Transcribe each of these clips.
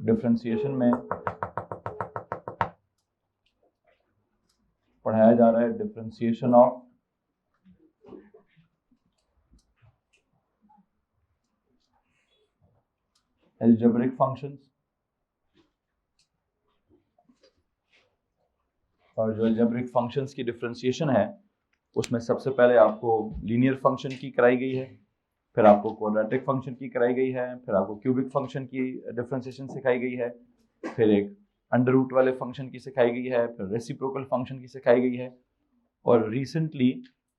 Differentiation में पढ़ाया जा रहा है डिफरेंशिएशन ऑफ अलजेब्रिक फंक्शंस। और जो अलजेब्रिक फंक्शंस की डिफरेंशिएशन है उसमें सबसे पहले आपको लीनियर फंक्शन की कराई गई है, फिर आपको क्वाड्रेटिक फंक्शन की कराई गई है, फिर आपको क्यूबिक फंक्शन की डिफरेंशिएशन सिखाई गई है, फिर एक अंडर रूट वाले फंक्शन की सिखाई गई है, फिर रेसिप्रोकल फंक्शन की सिखाई गई है, और रिसेंटली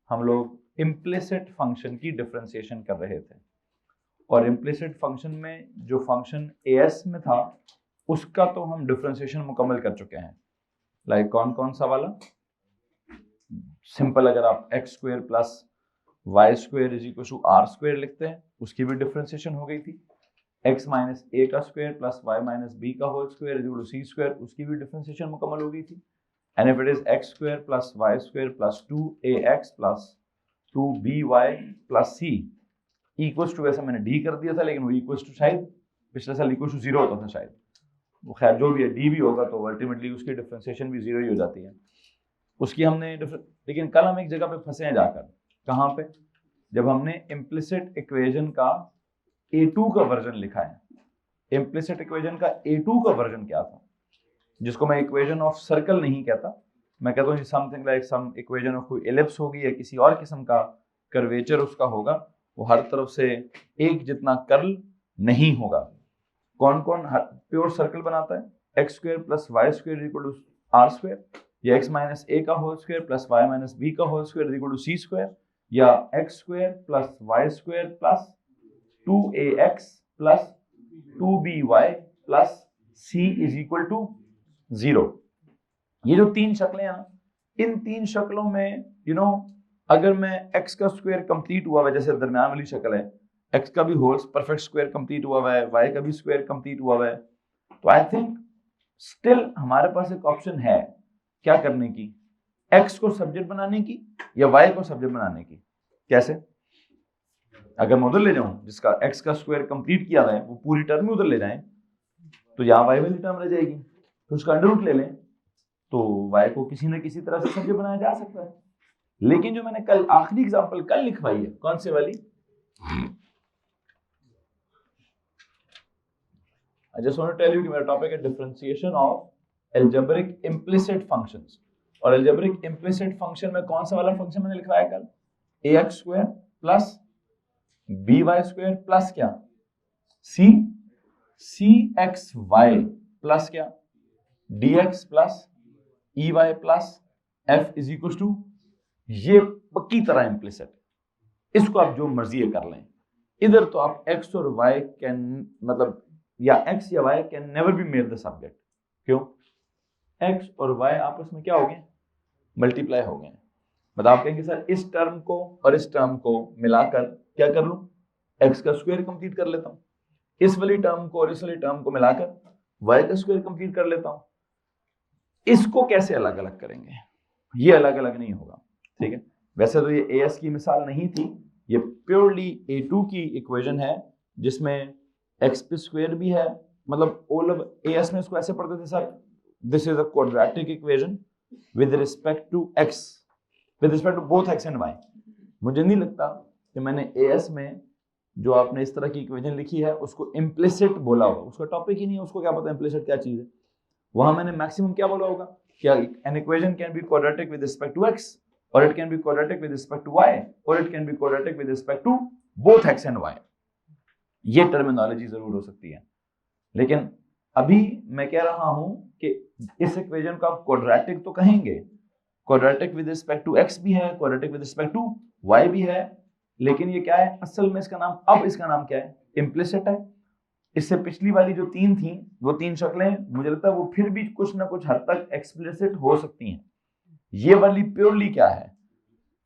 हम लोग इम्प्लिसिट फंक्शन की डिफरेंशिएशन कर रहे थे। और इम्प्लिसिट फंक्शन में जो फंक्शन एस में था उसका तो हम डिफरेंशिएशन मुकम्मल कर चुके हैं। लाइक कौन सा वाला? सिंपल, अगर आप x square plus y square is equal to r square लिखते हैं उसकी भी डिफरेंशिएशन हो गई थी। एक्स माइनस ए का square plus y minus b का whole square is equal to c square, उसकी भी डिफरेंशिएशन मुकम्मल हो गई थी। And if it is x square plus y square plus 2ax plus 2by plus c equals to, वैसे मैंने डी कर दिया था लेकिन वो इक्वल्स टू शायद पिछले साल इक्वल्स टू 0 होता था शायद, वो खैर जो भी है डी भी होगा तो अल्टीमेटली उसकी डिफरेंशिएशन भी 0 ही हो जाती है। उसकी हमने लेकिन कल हम एक जगह पे फंसे हैं जाकर। कहाँ पे? जब हमने इम्प्लिसिट इक्वेशन का A2 का वर्जन लिखा है। इम्प्लिसिट इक्वेशन का A2 का वर्जन क्या था, जिसको मैं इक्वेशन ऑफ सर्कल नहीं कहता, मैं कहता हूँ something like some equation of कोई एलिप्स होगी या किसी और किस्म का कर्वेचर उसका होगा, वो हर तरफ से एक जितना कर्ल नहीं होगा। कौन कौन प्योर सर्कल बनाता है? X square plus y square equal to r square, या एक्स माइनस ए का whole square plus y minus b का whole square equal to c square, या x square plus y square plus 2ax plus 2by plus c is equal to 0। ये जो तीन शक्लें हैं ना, इन तीन शक्लों में अगर मैं x का स्क्वायर कंप्लीट हुआ है, जैसे दरम्यान वाली शक्ल है, x का भी होल परफेक्ट स्क्वायर कंप्लीट हुआ है, y का भी स्क्वायर कंप्लीट हुआ है, तो आई थिंक स्टिल हमारे पास एक ऑप्शन है क्या करने की, x को सब्जेक्ट बनाने की या y को सब्जेक्ट बनाने की। कैसे? अगर मैं उधर ले जाऊं जिसका x का स्क्वायर कंप्लीट किया है वो पूरी टर्म उधर ले जाएं तो यहाँ y वाली टर्म रह जाएगी, तो उसका अंडर रूट ले लें तो y को किसी न किसी तरह से सब्जेक्ट बनाया जा सकता है। लेकिन जो मैंने कल आखिरी एग्जांपल कल लिखवाई है, कौन से वाली? I just want to tell you कि मेरा टॉपिक है differentiation of algebraic implicit functions. और अलजेब्रिक इम्प्लिसिट फंक्शन में कौन सा वाला फंक्शन मैंने लिखवाया कल? ax square plus by square plus क्या? cxy प्लस क्या? dx plus ey plus f is equal to, ये पक्की तरह इम्प्लिसिट, इसको आप जो मर्जी कर लें। इधर तो आप x और y कैन मतलब या x या y can never be made the subject. क्यों? x और y आपस में क्या हो गए? मल्टीप्लाई हो गए। मतलब आप कहेंगे सर इस टर्म को और इस टर्म को मिलाकर क्या कर लूं? x का स्क्वायर कंप्लीट कर लेता हूं। इस वाली टर्म को और इस वाली टर्म को मिलाकर y का स्क्वायर कंप्लीट कर लेता हूं। इसको कैसे अलग अलग करेंगे? ये अलग अलग नहीं होगा, ठीक है। वैसे तो ये as की मिसाल नहीं थी, ये प्योरली A2 की इक्वेशन है जिसमें x पे स्क्वायर भी है। मतलब ऑल ऑफ as में इसको ऐसे पढ़ते थे sir, this is a quadratic equation with respect to x, with respect to both x and y। मुझे नहीं लगता कि मैंने as में जो आपने इस तरह की इक्वेशन लिखी है उसको इम्प्लिसिट बोला होगा, उसका टॉपिक ही नहीं है, उसको क्या पता इम्प्लिसिट क्या चीज है। वहां मैंने मैक्सिमम क्या बोला होगा, क्या an equation can be quadratic with respect to x, or it can be quadratic with respect to y, or it can be quadratic with respect to both x and y। ये terminology जरूर हो सकती है, लेकिन अभी मैं कह रहा हूं कि इस इक्वेशन को आप क्वाड्रेटिक तो कहेंगे, quadratic with respect to x भी है, quadratic with respect to y भी है, लेकिन ये क्या है असल में इसका नाम, अब इसका नाम क्या है? इम्प्लिसिट है। इससे पिछली वाली जो तीन थी, वो तीन शक्लें मुझे लगता है वो फिर भी कुछ ना कुछ हद तक एक्सप्लिसिट हो सकती हैं। ये वाली प्योरली क्या है?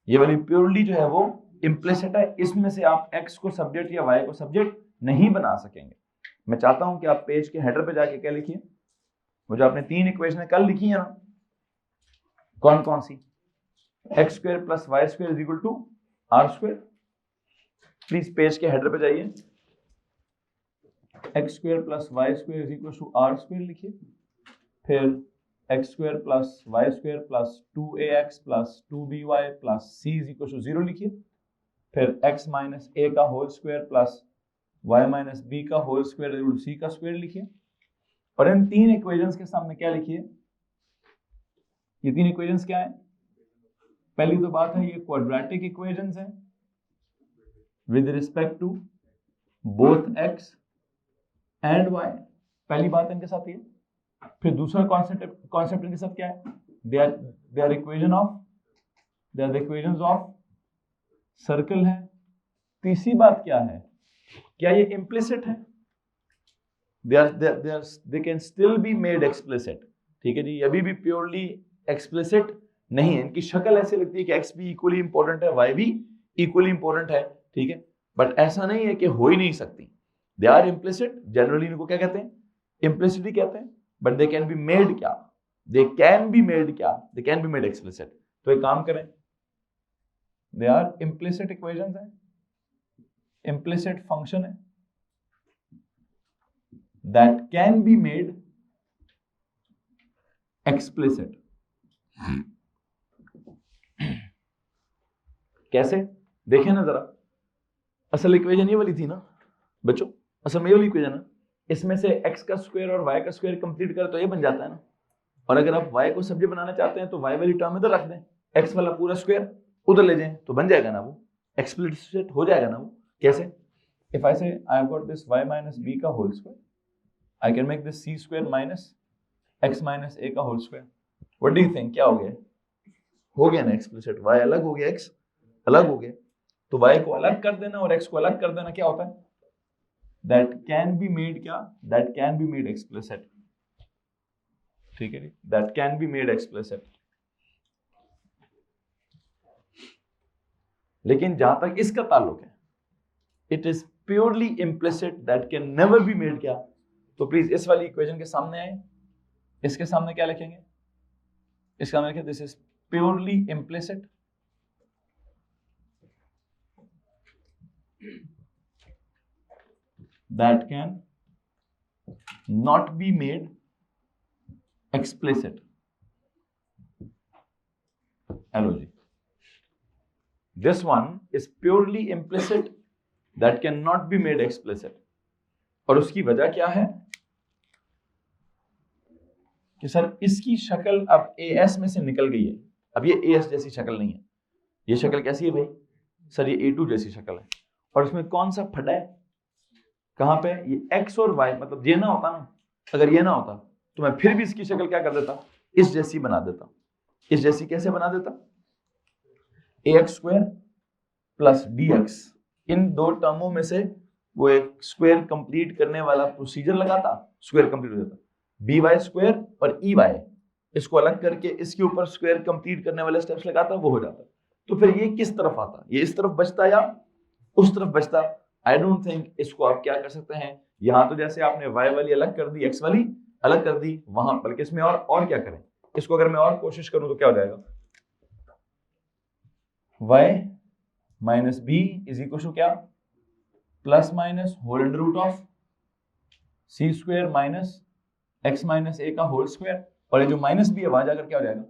ये वाली प्योरली जो है वो इम्प्लिसिट है। इसमें से आप x को सब्जेक्ट या y को सब्जेक्ट नहीं बना सकेंगे। मैं चाहता हूं कि आप पेज के हेडर पे जाके क्या लिखिए, वो जो आपने तीन इक्वेशन कल लिखी है ना, कौन कौन सी? X square plus y square is equal to r square. Please page के हेडर पे जाइए, x square plus y square is equal to r square लिखिए, फिर x square plus y square plus 2ax plus 2by plus c is equal to 0 लिखिए, फिर x minus a का whole square plus y minus b का whole square equal to c का square लिखिए। और इन तीन इक्वेशंस के सामने क्या लिखिए, ये तीन इक्वेशंस क्या है? पहली तो बात है ये क्वाड्रेटिक इक्वेशंस हैं with respect to both x and y, पहली बात इनके साथ ये। फिर दूसरा कॉन्सेप्ट इनके साथ क्या है? They are equations of circle है। तीसरी बात क्या है, क्या ये इम्प्लिसिट है? They can still be made explicit, ठीक है जी, अभी भी प्योरली एक्सप्लिसिट नहीं है। इनकी शक्ल ऐसे लगती है कि x भी इक्वली इंपॉर्टेंट है, y भी इक्वली इंपॉर्टेंट है, ठीक है, बट ऐसा नहीं है कि हो ही नहीं सकती। दे आर इम्प्लिसिट, जनरली इनको क्या कहते हैं? इम्प्लिसिटी कहते हैं, but they can be made क्या? दे कैन बी मेड क्या? They can be made explicit. तो एक काम करें, दे आर इम्प्लिसिट इक्वेशंस है, इम्प्लिसिट फंक्शन है that can be made explicit। कैसे? देखें ना जरा, असल इक्वेशन ये वाली थी ना बच्चों, असल में ये वाली इक्वेशन है, इसमें से x का स्क्वायर और y का स्क्वायर कंप्लीट करें तो ये बन जाता है ना। और अगर आप y को सब्जेक्ट बनाना चाहते हैं तो y वाली टर्म इधर रख दें, x वाला पूरा स्क्वायर उधर ले जाएं तो बन जाएगा ना, वो एक्सप्लिसिट हो जाएगा ना वो। कैसे? If I say I have got this y minus b का whole square, I can make this c square minus x minus a का whole square। What do you think? क्या हो गया? हो गया ना explicit, y अलग हो गया, x अलग हो गया, तो y को अलग कर देना और x को अलग कर देना क्या होता है? That can be made क्या? That can be made explicit, ठीक है? That can be made explicit। लेकिन जहां तक इसका ताल्लुक है, it is purely implicit that can never be made क्या? तो प्लीज इस वाली इक्वेशन के सामने आए, इसके सामने क्या लिखेंगे? इसका सामने लिखें this is purely implicit that can not be made explicit. Hello जी, this one is purely implicit that can not be made explicit. और उसकी वजह क्या है कि सर इसकी शक्ल अब AS में से निकल गई है, अब ये AS जैसी शक्ल नहीं है। ये शक्ल कैसी है भाई? सर ये A2 जैसी शक्ल है। और इसमें कौन सा फटा है? कहां पे? ये x और y, मतलब ये ना होता ना, अगर ये ना होता तो मैं फिर भी इसकी शक्ल क्या कर देता? इस जैसी बना देता। इस जैसी कैसे बना देता? ax स्क्वायर प्लस dx, इन दो टर्मों में से वो एक स्क्वायर कंप्लीट करने वाला प्रोसीजर लगाता, स्क्वायर कंप्लीट हो जाता। by स्क्वायर और ey, इसको अलग करके इसके ऊपर स्क्वायर कंप्लीट करने वाले स्टेप्स लगाता, वो हो जाता। तो फिर ये किस तरफ आता? ये इस तरफ बचता या उस तरफ बचता? I don't think. इसको आप क्या कर सकते हैं, यहां तो जैसे आपने y वाली अलग कर दी, x वाली अलग कर दी, वहां बल्कि इसमें और क्या करें, इसको अगर मैं और कोशिश करूं तो क्या हो जाएगा? y minus b is equal to क्या? Plus minus whole under root of c square minus x minus a का होल स्क्वायर। और ये जो माइनस बी है वहां जाकर क्या हो जाएगा?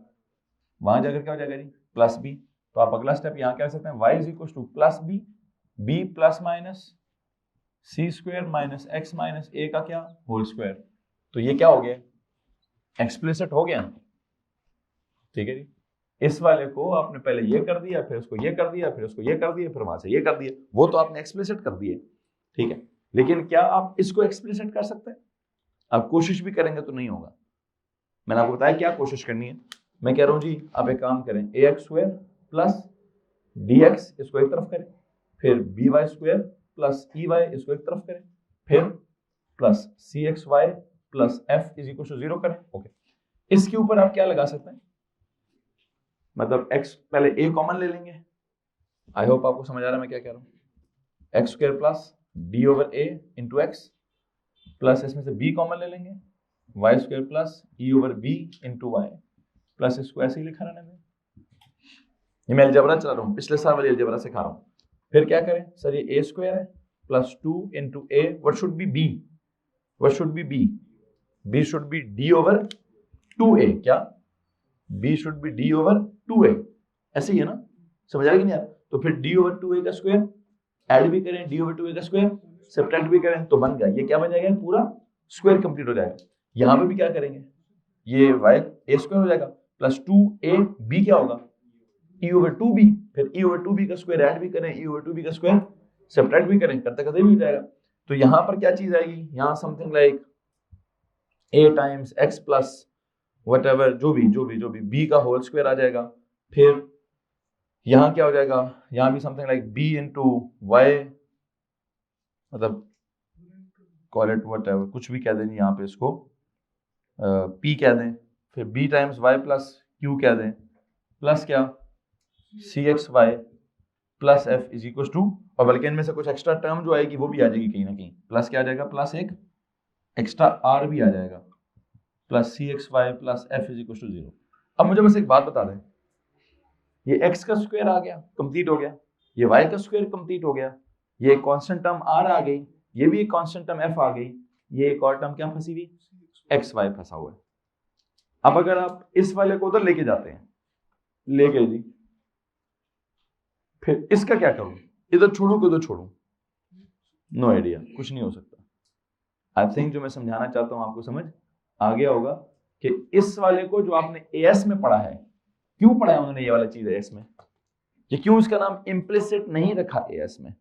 वहां जाकर क्या हो जाएगा जी? Plus B. तो आप अगला स्टेप यहां क्या कर सकते हैं? y is equal to plus b, b plus minus c square minus x minus a का क्या? Whole square. तो ये क्या हो गया? एक्सप्लिसिट हो गया, ठीक है जी। इस वाले को आपने पहले ये कर दिया, फिर उसको ये कर दिया, फिर उसको ये कर दिया, फिर वहां से ये कर दिया, वो तो आपने एक्सप्लिसिट कर दिए, ठीक है। लेकिन क्या आप इसको एक्सप्लिसिट कर सकते हैं? आप कोशिश भी करेंगे तो नहीं होगा। मैंने आपको बताया क्या कोशिश करनी है। मैं कह रहा हूं जी आप एक काम करें, ax स्क्वायर प्लस dx इसको एक तरफ करें, फिर by स्क्वायर प्लस ey इसको एक तरफ करें, फिर plus cxy plus f is equal to 0 करें। ओके, इसके ऊपर आप क्या लगा सकते हैं? मतलब x पहले a कॉमन ले लेंगे। आई होप आपको समझ आ रहा है मैं क्या कह रहा हूं। x square plus d over a into x plus इसमें से b कॉमन ले लेंगे, y square plus e over b into y plus इसको ऐसे ही लिखा रहने दें। ये मैं अलजेब्रा चला रहा हूँ, पिछले साल वाली अलजेब्रा सिखा रहा हूँ। फिर क्या करें सर? ये a स्क्वायर है plus 2 into a, what should be b, what should be b? B should be d over 2a। क्या? b should be d over 2a। ऐसे ही है ना? समझ आ रहा कि नहीं यार? तो फिर d ओवर 2a का स्क्वायर, ऐड भी करें d ओवर 2a का स्क्वायर, सब्ट्रैक्ट भी करें तो बन गया। ये क्या बन जाएगा? पूरा स्क्वायर कंप्लीट हो जाएगा। यहां पे भी क्या करेंगे? ये y a स्क्वायर हो जाएगा प्लस 2ab क्या होगा? e over 2b। फिर e ओवर 2b का स्क्वायर ऐड भी करें, e ओवर 2b का स्क्वायर सब्ट्रैक्ट भी करें, करते करते भी हो जाएगा। तो यहां पर क्या चीज आएगी? यहां something like a times x plus whatever, जो भी b का होल स्क्वायर आ जाएगा। फिर यहाँ क्या हो जाएगा? यहाँ भी something like b into y, मतलब कॉल इट whatever, कुछ भी कह दें यहाँ पे इसको p कह दें, फिर b times y plus q कह दें, प्लस क्या c x y plus f is equal to, और बल्कि इनमें से कुछ एक्स्ट्रा टर्म जो आएगी वो भी आ जाएगी कहीं ना कहीं, प्लस क्या आ जाएगा? प्लस एक एक्स्ट्रा आर भी आ जाएगा, plus c x y plus f is equal to 0। अब मुझे बस एक बात बता दें, ये x का स्क्वायर आ गया, कंप्लीट हो गया, ये y का स्क्वायर कंप्लीट हो गया, ये कांस्टेंट टर्म r आ गई, ये भी एक कांस्टेंट टर्म f आ गई, ये एक और टर्म क्या फंसी हुई? एक्स वाई फंसा हुआ है। अब अगर आप इस वाले को उधर लेके जाते हैं, ले गए जी, फिर इसका क्या करूं? इधर छोड़ू कि उधर छोड़ू? नो आइडिया, कुछ नहीं हो सकता। आई थिंक जो मैं समझाना चाहता हूं आपको समझ आ गया होगा कि इस वाले को जो आपने एएस में पढ़ा है, क्यों पढ़ा है उन्होंने ये वाला चीज एएस में, ये क्यों इसका नाम इम्प्लिसिट नहीं रखा एएस में?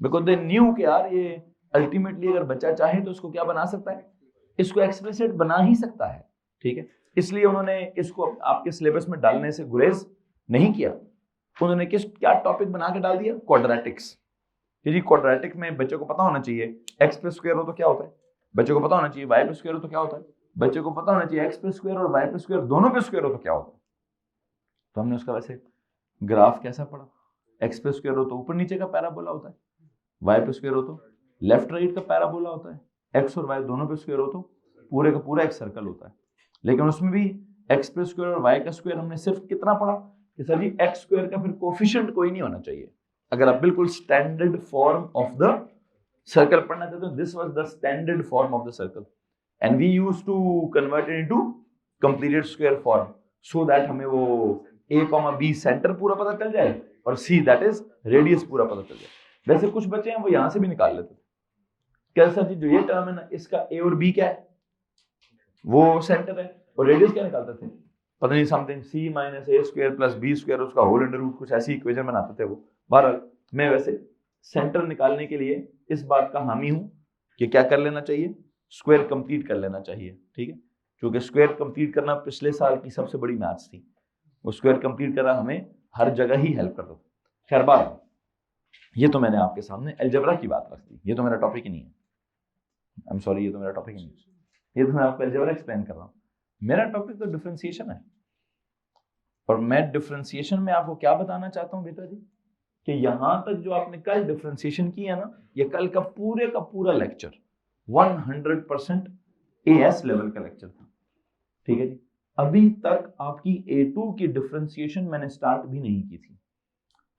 बिकॉज दे न्यू कि यार ये अल्टीमेटली अगर बच्चा चाहे तो इसको क्या बना सकता है? इसको एक्सप्लिसिट बना ही सकता है, ठीक है? इसलिए उन्होंने इसको आपके सिलेबस में डालने से गुरेज नहीं किया। उन्होंने क्या टॉपिक बना के डाल दिया? क्वाड्रेटिक्स। यदि क्वाड्रेटिक में बच्चे को पता होना चाहिए एक्स प्लस स्क्वायर हो तो क्या होता है, बच्चे को पता होना चाहिए वाई प्लस स्क्वायर हो तो क्या होता है, बच्चे को पता होना चाहिए एक्स प्लस स्क्वायर और वाई प्लस स्क्वायर दोनों पे स्क्वायर हो तो क्या होता है। तो हमने उसका वैसे ग्राफ कैसा पढ़ा? एक्स प्लस स्क्वायर हो तो ऊपर नीचे का पैराबोला होता है, वाई प्लस स्क्वायर हो तो लेफ्ट राइट का पैराबोला होता है, एक्स और वाई दोनों पे स्क्वायर हो तो पूरे का पूरा एक सर्कल होता है। लेकिन उसमें भी एक्स प्लस स्क्वायर और वाई का स्क्वायर हमने सिर्फ कितना पढ़ा कि सर जी एक्स स्क्वायर का फिर कोफिशिएंट कोई नहीं होना चाहिए। अगर आप बिल्कुल standard form of the circle पढ़ना चाहते हो, this was the standard form of the circle and we used to convert it into completed square form so that हमें वो a, b सेंटर पूरा पता चल जाए और c दैट इज रेडियस पूरा पता चल जाए। वैसे कुछ बच्चे हैं वो यहां से भी निकाल लेते थे, क्या सर जी जो ये टर्म है ना इसका a और b क्या है, वो सेंटर है, और रेडियस क्या निकालते थे? पता नहीं something c minus a square plus b square उसका होल अंडर रूट, कुछ ऐसी इक्वेशन बनाते थे वो। बहरहाल मैं वैसे सेंटर निकालने के लिए इस बात का हामी हूं कि क्या कर लेना चाहिए? स्क्वायर कंप्लीट कर लेना चाहिए, ठीक है? क्योंकि स्क्वायर कंप्लीट करना पिछले साल की सबसे बड़ी मैथ्स थी, वो स्क्वायर कंप्लीट करना हमें हर जगह ही हेल्प करता था। खैर बात, ये तो मैंने आपके सामने अलजेब्रा की बात रख दी, ये तो मेरा टॉपिक ही नहीं है, आई एम सॉरी, ये तो मेरा टॉपिक ही नहीं है, ये तो मैं आपको अलजेब्रा एक्सप्लेन कर रहा हूँ। मेरा टॉपिक तो डिफरेंशिएशन है, और मैं डिफरेंशिएशन में आपको क्या बताना चाहता हूँ बेटा जी कि यहां तक जो आपने कल डिफरेंशिएशन की है ना, ये कल का पूरा लेक्चर 100% एएस लेवल का लेक्चर था, ठीक है जी। अभी तक आपकी A2 की डिफरेंशिएशन मैंने स्टार्ट भी नहीं की थी,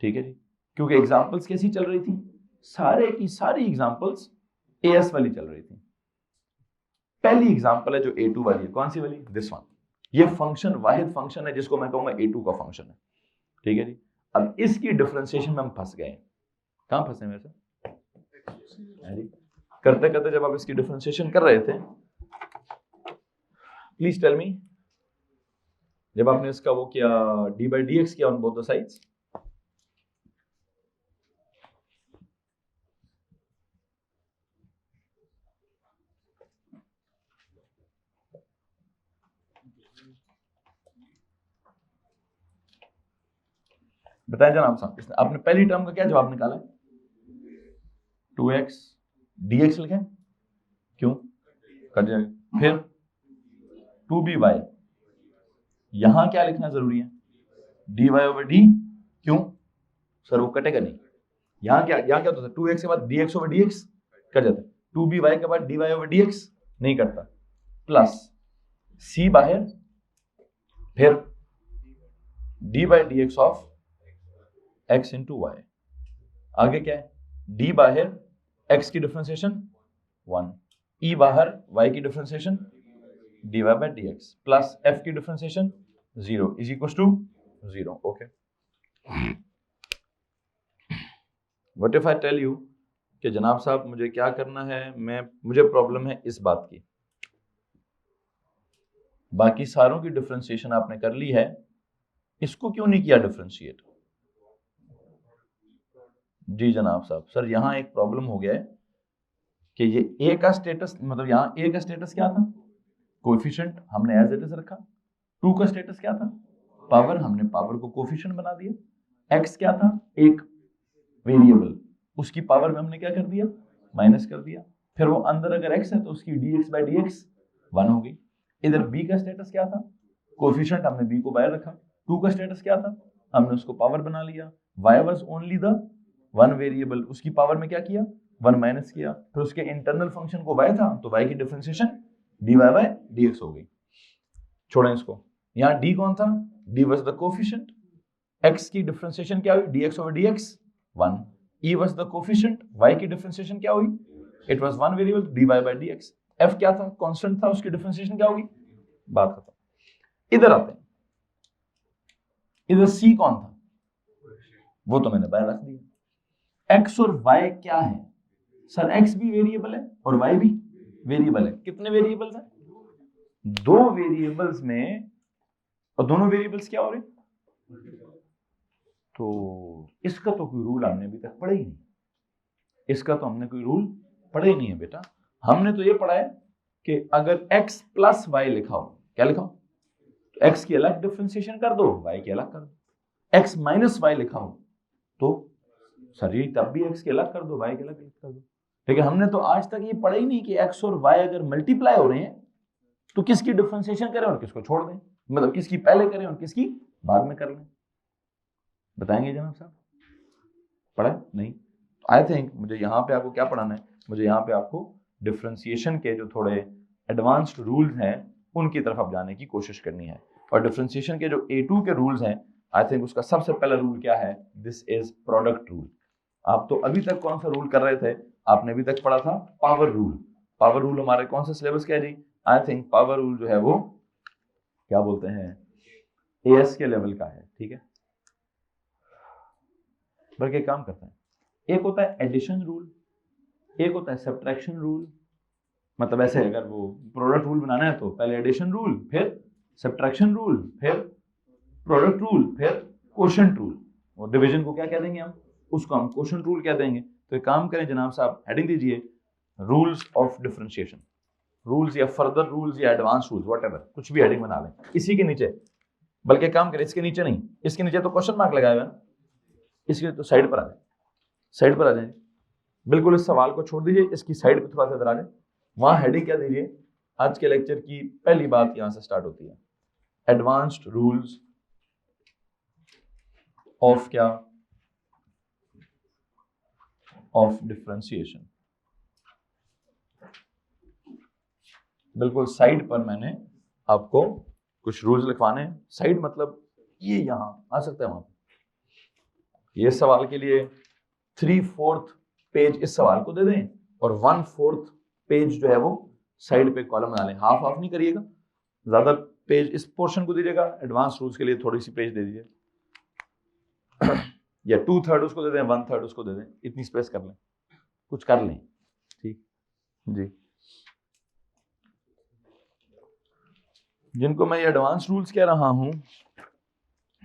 ठीक है जी, क्योंकि एग्जांपल्स कैसी चल रही थी? सारे की सारी एग्जांपल्स एएस वाली चल रही थी। पहली एग्जांपल है जो A2 वाली है, कौन सी वाली? This one. ये फंक्शन वाहिद फंक्शन है जिसको मैं कहूंगा A2 का फंक्शन है, ठीक है जी। अब इसकी डिफरेंशिएशन में हम फंस गए। कहां फंसे मेरे से? करते करते जब आप इसकी डिफरेंशिएशन कर रहे थे, प्लीज टेल मी, जब आपने इसका वो किया डी बाई डी एक्स किया ऑन बोथ द साइड्स, बताएं जनाब साहब, आपने पहली टर्म का क्या जवाब निकाला? 2x dx लिखें, क्यों? कट जाएगा। फिर 2by, यहां क्या लिखना जरूरी है? dy ओवर d, क्यों सर? वो कटेगा नहीं। यहां क्या होता है? 2x के बाद dx ओवर dx कट जाता है, 2by के बाद dy ओवर dx नहीं कटता, प्लस c बाहर, फिर d by dx of x into y, आगे क्या है? d बाहर, x की डिफरेंशिएशन 1, ई बाहर, y की differentiation dy by dx plus f की differentiation 0 is equal to 0. Okay, what if I tell you कि जनाब साहब मुझे क्या करना है, मुझे प्रॉब्लम है इस बात की, बाकी सारों की डिफरेंशिएशन आपने कर ली है, इसको क्यों नहीं किया डिफरेंशिएट? जी जनाब साहब, सर यहाँ एक प्रॉब्लम हो गया है कि ये ए का स्टेटस, मतलब यहाँ ए का स्टेटस क्या था? कोएफिशिएंट, हमने एज इट इज रखा. 2 का स्टेटस क्या था? पावर, हमने पावर को कोएफिशिएंट बना दिया. एक्स क्या था? एक वेरिएबल, उसकी पावर में हमने क्या कर दिया? माइनस कर दिया. फिर वो अंदर अगर एक्स है तो उसकी dx बाय dx 1 हो गई. इधर बी का स्टेटस क्या था? कोएफिशिएंट, हमने बी को बाहर रखा. 2 का स्टेटस क्या था? हमने उसको पावर बना लिया. y was only the one variable, उसकी पावर में क्या किया? 1 माइनस किया. फिर उसके इंटरनल फंक्शन को y था तो y की डिफरेंशिएशन dy बाय dx हो गई. छोड़ें इसको. यहाँ d कौन था? d was the coefficient. x की डिफरेंशिएशन क्या हुई? dx over dx 1. e was the coefficient. y की डिफरेंशिएशन क्या हुई? It was one variable dy by dx. f क्या था? कांस्टेंट था, उसकी डिफरेंशिएशन क्या होगी? बात खत्म. इधर आते हैं, इधर c कौन था? वो तो मैंने बाहर रख दिया. x और y क्या है? सर x भी वेरिएबल है और y भी वेरिएबल है. कितने वेरिएबल्स हैं? 2 वेरिएबल्स में, और दोनों वेरिएबल्स क्या हो रहे? तो इसका तो कोई रूल हमने अभी तक पढ़ा ही नहीं. इसका तो हमने कोई रूल पढ़ा ही नहीं है बेटा. हमने तो ये पढ़ा है कि अगर x प्लस y लिखा हो, क्या लिखा हो? तो x की अलग डिफरेंशिएशन कर दो, y की अलग कर दो. x माइनस y लिखा हो तो सर ये तब भी x की अलग कर दो, y की अलग कर दो. लेकिन हमने तो आज तक ये पढ़ा ही नहीं कि x और y अगर मल्टीप्लाई हो रहे हैं तो किसकी डिफरेंशिएशन करें और किसको छोड़ दें, मतलब किसकी पहले करें और किसकी बाद में कर लें. बताएंगे जनाब साहब? पढ़ा नहीं? आई थिंक मुझे यहाँ पे आपको क्या पढ़ाना है, मुझे यहाँ पे आपको डिफरेंशिएशन के जो थोड़े एडवांस्ड रूल्स हैं उनकी तरफ आप जाने की कोशिश करनी है. और डिफरेंशिएशन के जो A2 के रूल्स हैं, आई थिंक उसका सबसे पहला रूल क्या है? This is product rule. आप तो अभी तक कौन सा रूल कर रहे थे? आपने अभी तक पढ़ा था पावर रूल. पावर रूल हमारे कौन सा सिलेबस का है जी? आई थिंक पावर रूल जो है वो क्या बोलते हैं, AS के लेवल का है. ठीक है, बल्कि काम करते हैं, एक होता है एडिशन रूल, एक होता है सब्ट्रैक्शन रूल. मतलब ऐसे अगर वो प्रोडक्ट रूल बनाना है तो पहले एडिशन रूल, फिर सब्ट्रैक्शन रूल, फिर प्रोडक्ट रूल, फिर कोशेंट रूल. और डिवीजन को क्या कह देंगे हम? उसको हम कोशेंट रूल कह देंगे. तो एक काम करें जनाब साहब, हेडिंग दीजिए रूल्स ऑफ डिफरेंशिएशन. रूल्स या फर्दर रूल्स या एडवांस रूल्स, व्हाटएवर, कुछ भी हेडिंग बना लें इसी के नीचे. बल्कि काम करें इसके नीचे नहीं, इसके नीचे तो क्वेश्चन मार्क लगाया हुआ है, इसके तो साइड पर आ जाए, साइड पर आ जाए. बिल्कुल इस सवाल को छोड़ दीजिए, इसकी साइड पर थोड़ा सा इधर आ जाए. वहां हेडिंग क्या दीजिए? आज के लेक्चर की पहली बात यहां से स्टार्ट होती है, एडवांस्ड रूल्स ऑफ क्या? Of differentiation. बिल्कुल साइड पर मैंने आपको कुछ रूल्स लिखवाने हैं. साइड मतलब ये यहां आ सकता है, वहां ये सवाल के लिए 3/4 पेज इस सवाल को दे दें और 1/4 पेज जो है वो साइड पे कॉलम बना लें. हाफ हाफ नहीं करिएगा, ज्यादा पेज इस पोर्शन को दीजिएगा. एडवांस रूल्स के लिए थोड़ी सी पेज दे दीजिए, या 2/3 उसको दे दें, 1/3 उसको दे दें. इतनी स्पेस कर लें, कुछ कर लें. ठीक जी. जिनको मैं ये एडवांस रूल्स कह रहा हूं,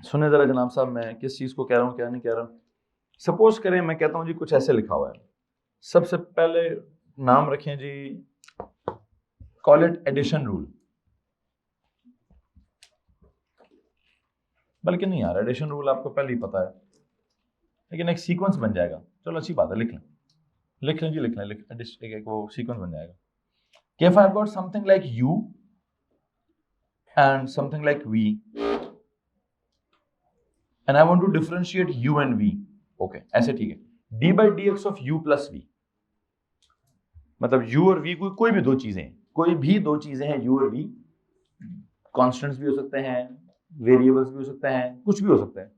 सुने जरा जनाब साहब, मैं किस चीज को कह रहा हूं, क्या नहीं कह रहा हूं. सपोज करें मैं कहता हूं जी कुछ ऐसे लिखा हुआ है. सबसे पहले नाम रखें जी, कॉल इट एडिशन रूल. बल्कि नहीं यार, एडिशन रूल आपको पहले ही पता है, लेकिन एक सीक्वेंस बन जाएगा. चलो अच्छी बात है, लिख लें, लिख लें जी, लिख लें. एक वो सीक्वेंस बन जाएगा कि if I've got something like u and something like v and I want to differentiate u and v. okay, ऐसे ठीक है. d by dx of u plus v, मतलब u और v कोई भी दो चीजें हैं, कोई भी दो चीजें हैं, u और v. कॉन्स्टेंट्स भी हो सकते हैं, वेरिएबल्स भी हो सकते हैं, कुछ भी हो सकता है,